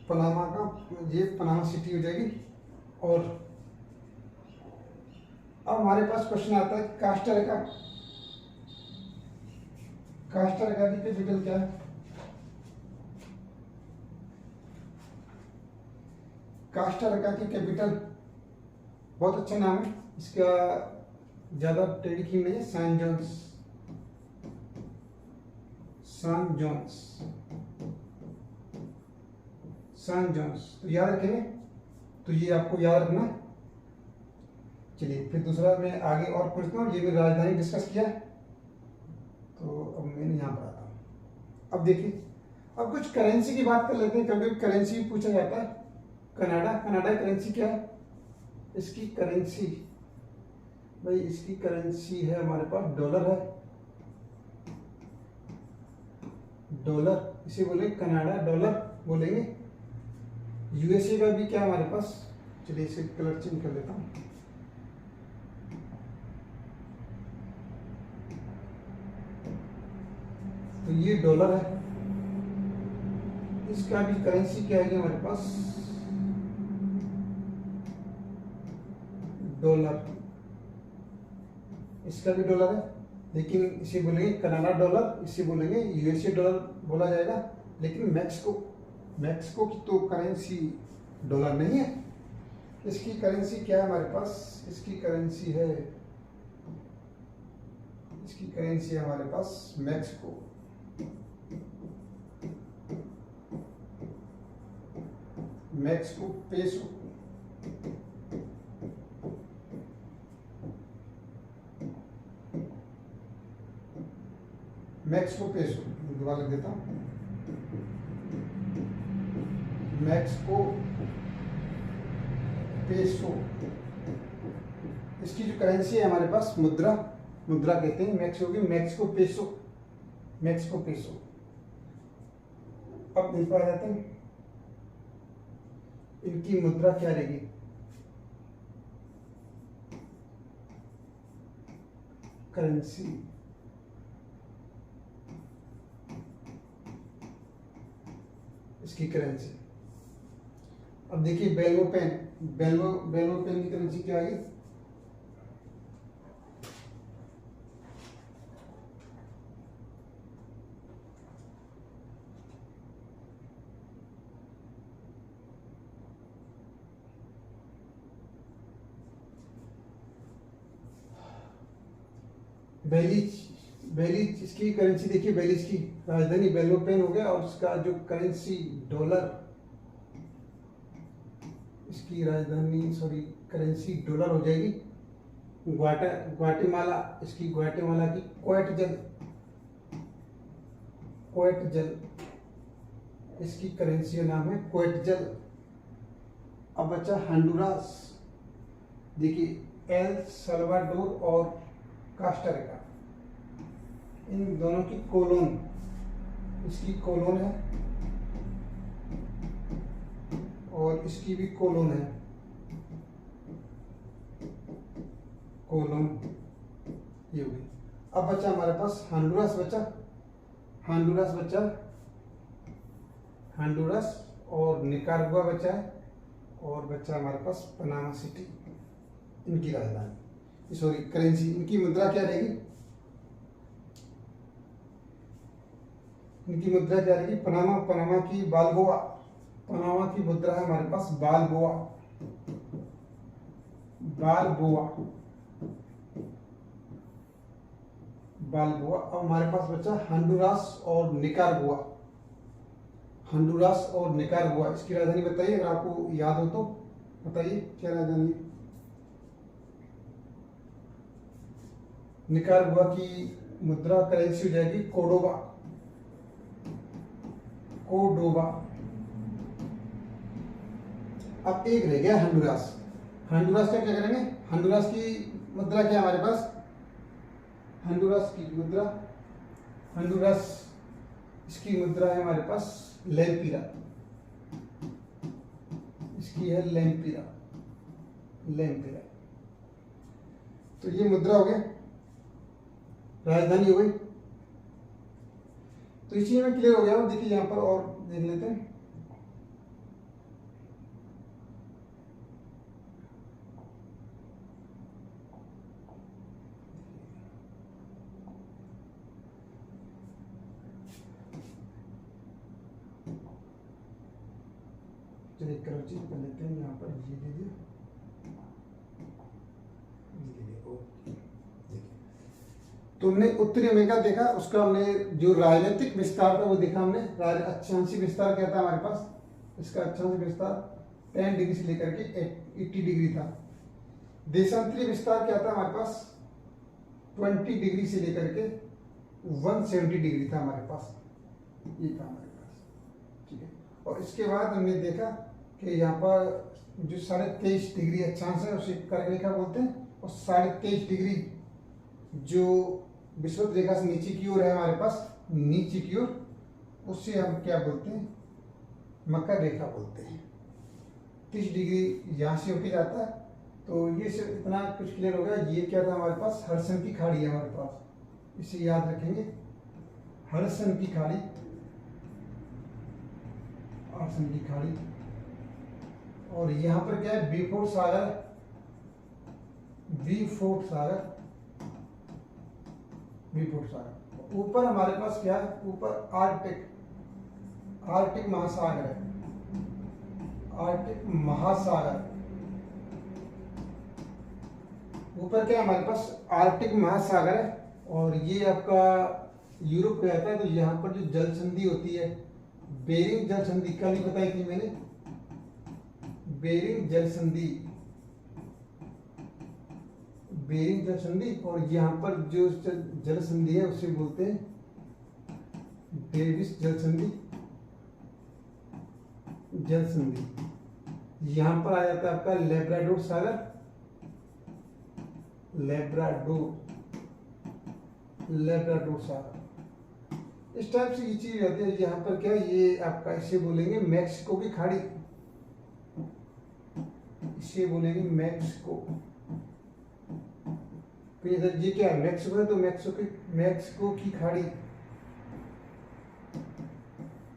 पनामा का ये पनामा सिटी हो जाएगी। और अब हमारे पास क्वेश्चन आता है कास्टारिका, कास्टारिका की कैपिटल क्या है, कास्टारिका की कैपिटल बहुत अच्छा नाम है इसका, ज्यादा ट्रेडिकी में है San Jones, San Jones, San Jones. तो याद रखेंगे, तो ये आपको याद रखना। चलिए फिर दूसरा मैं आगे और पूछता हूँ, ये मेरी राजधानी डिस्कस किया है, तो अब मैंने यहाँ पर आता हूँ। अब देखिए, अब कुछ करेंसी की बात कर लेते हैं, क्योंकि करेंसी भी पूछा जाता है। कनाडा, कनाडा करेंसी क्या है, इसकी करेंसी भाई इसकी करेंसी है हमारे पास डॉलर है, डॉलर इसे बोलेंगे कनाडा डॉलर बोलेंगे। यूएसए का भी क्या हमारे पास, चलिए इसे कलर चेंज कर देता हूँ। तो ये डॉलर है, इसका भी करेंसी क्या है हमारे पास, डॉलर, इसका भी डॉलर है, लेकिन इसे बोलेंगे कनाडा डॉलर, इसे बोलेंगे यूएसए डॉलर बोला जाएगा। लेकिन मैक्सिको, मैक्सिको की तो करेंसी डॉलर नहीं है, इसकी करेंसी क्या है हमारे पास, इसकी करेंसी है, इसकी करेंसी है हमारे पास Mexico, Mexico peso, Mexico peso, दोबारा लिख देता हूं, मैक्सिको पेसो। इसकी जो करेंसी है हमारे पास मुद्रा, मुद्रा कहते हैं मैक्सिको की, मैक्सिको पेसो, मैक्सिको पेसो। अब देखा जाते हैं इनकी मुद्रा क्या रहेगी, करेंसी, इसकी करेंसी। अब देखिए बेल्मोपेन, बेल्मोपेन की करेंसी क्या आएगी, बेलीज, बेलीज इसकी करेंसी देखिए, बेलीज की राजधानी बेल्मोपेन हो गया, और उसका जो करेंसी डॉलर, इसकी राजधानी सॉरी करेंसी डॉलर हो जाएगी। ग्वाटेमाला, इसकी ग्वाटेमाला की क्वेटजल इसकी करेंसी का नाम है क्वेटजल। अब बचा हंडुरास, देखिए एल सल्वाडोर और कास्टारिका, इन दोनों की कोलोन, इसकी कोलोन है और इसकी भी कोलोन है, कोलोन ये हुई। अब बचा हमारे पास हंडुरास और निकारागुआ बचा है, और बचा हमारे पास पनामा सिटी, इनकी राजधानी, सॉरी करेंसी, इनकी मुद्रा क्या रहेगी, इनकी मुद्रा क्या रहेगी, पनामा की बालबोआ, पनामा की मुद्रा है हमारे पास बालबोआ। अब हमारे पास बचा हंडुरास और निकारागुआ, इसकी राजधानी बताइए, अगर आपको याद हो तो बताइए क्या राजधानी। निकारागुआ की मुद्रा करेंसी हो जाएगी कोर्डोबा। अब एक रह गया हंडुरास का क्या करेंगे, हंडुरास की मुद्रा क्या है हमारे पास, इसकी मुद्रा है हमारे पास लेम्पिरा, इसकी है लेम्पिरा। तो ये मुद्रा हो गया, राजधानी हो गई। तो इस चीज में क्लियर हो गया। देखिए यहाँ पर और देख लेते हैं, चलिए एक चीज कर लेते हैं यहाँ पर, ये दीजिए, तो हमने उत्तरी अमेरिका देखा, उसका हमने जो राजनीतिक विस्तार था वो देखा हमने। अक्षांशीय विस्तार क्या था हमारे पास, इसका अक्षांशीय विस्तार 10 डिग्री से लेकर के 80 डिग्री था। देशांतरीय विस्तार क्या था हमारे पास, 20 डिग्री से लेकर के 170 डिग्री था हमारे पास, ये था हमारे पास, ठीक है। और इसके बाद हमने देखा कि यहाँ पर जो 23.5 डिग्री अक्षांश है उसे कर्क रेखा बोलते हैं, और 23.5 डिग्री जो विषुवत रेखा से नीचे की ओर है हमारे पास, नीचे की ओर, उससे हम क्या बोलते हैं, मकर रेखा बोलते हैं। 30 डिग्री यहाँ से होके जाता है। तो ये सिर्फ इतना कुछ क्लियर हो गया। ये क्या था हमारे पास, हडसन की खाड़ी है हमारे पास, इसे याद रखेंगे, हडसन की खाड़ी, और यहाँ पर क्या है, बीफोर्ड सागर। ऊपर हमारे पास क्या है, ऊपर आर्कटिक महासागर है, ऊपर क्या है हमारे पास, आर्कटिक महासागर है। और ये आपका यूरोप में आता है। तो यहाँ पर जो जल संधि होती है, बेरिंग जल संधि, कल ही बताई थी मैंने, बेरिंग जल संधि, और यहाँ पर जो जल संधि है उसे बोलते हैं डेविस जल संधि। यहाँ पर आ जाता है आपका लेब्राडोर सागर, लेब्राडोर सागर। इस टाइप से ये चीज होती है। यहाँ पर क्या, ये आपका इसे बोलेंगे मैक्सिको की खाड़ी, इसे बोलेंगे मैक्सिको। तो इधर ये क्या है, मैक्सिको है, तो मैक्सिको की खाड़ी,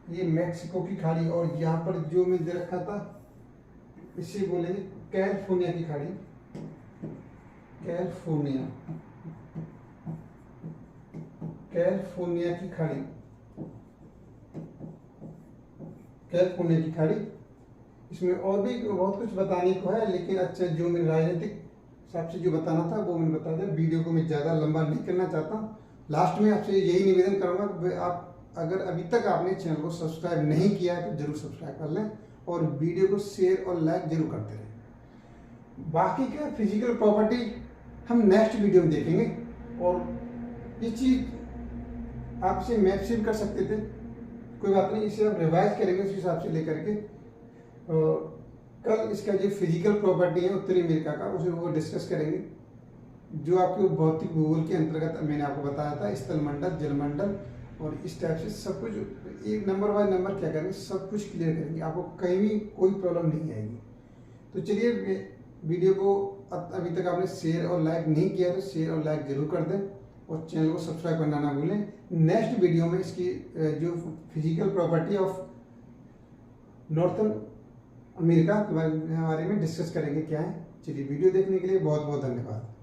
ये मैक्सिको की खाड़ी। और यहाँ पर जो मैं दे रखा था इसे बोलेंगे कैलिफोर्निया की खाड़ी, कैलिफोर्निया की खाड़ी। इसमें और भी बहुत कुछ बताने को है, लेकिन अच्छा जो मैं राजनीतिक हिसाब से जो बताना था वो मैंने बता दिया। वीडियो को मैं ज़्यादा लंबा नहीं करना चाहता। लास्ट में आपसे यही निवेदन करूँगा कि आप अगर अभी तक आपने चैनल को सब्सक्राइब नहीं किया है तो जरूर सब्सक्राइब कर लें, और वीडियो को शेयर और लाइक जरूर करते रहें। बाकी क्या फिजिकल प्रॉपर्टी हम नेक्स्ट वीडियो में देखेंगे। और ये चीज़ आपसे मैप से भी कर सकते थे, कोई बात नहीं, इसे आप रिवाइज करेंगे उस हिसाब से लेकर के। कल इसका जो फिजिकल प्रॉपर्टी है उत्तरी अमेरिका का, उसे वो डिस्कस करेंगे, जो आपके भौतिक भूगोल के अंतर्गत मैंने आपको बताया था, स्थल मंडल, जलमंडल और इस टाइप से सब कुछ एक नंबर बाय नंबर क्या करेंगे, सब कुछ क्लियर करेंगे, आपको कहीं भी कोई प्रॉब्लम नहीं आएगी। तो चलिए, वीडियो को अभी तक आपने शेयर और लाइक नहीं किया तो शेयर और लाइक जरूर कर दें और चैनल को सब्सक्राइब करना ना भूलें। नेक्स्ट वीडियो में इसकी जो physical property of northern America के बारे में डिस्कस करेंगे क्या है। चलिए, वीडियो देखने के लिए बहुत बहुत धन्यवाद।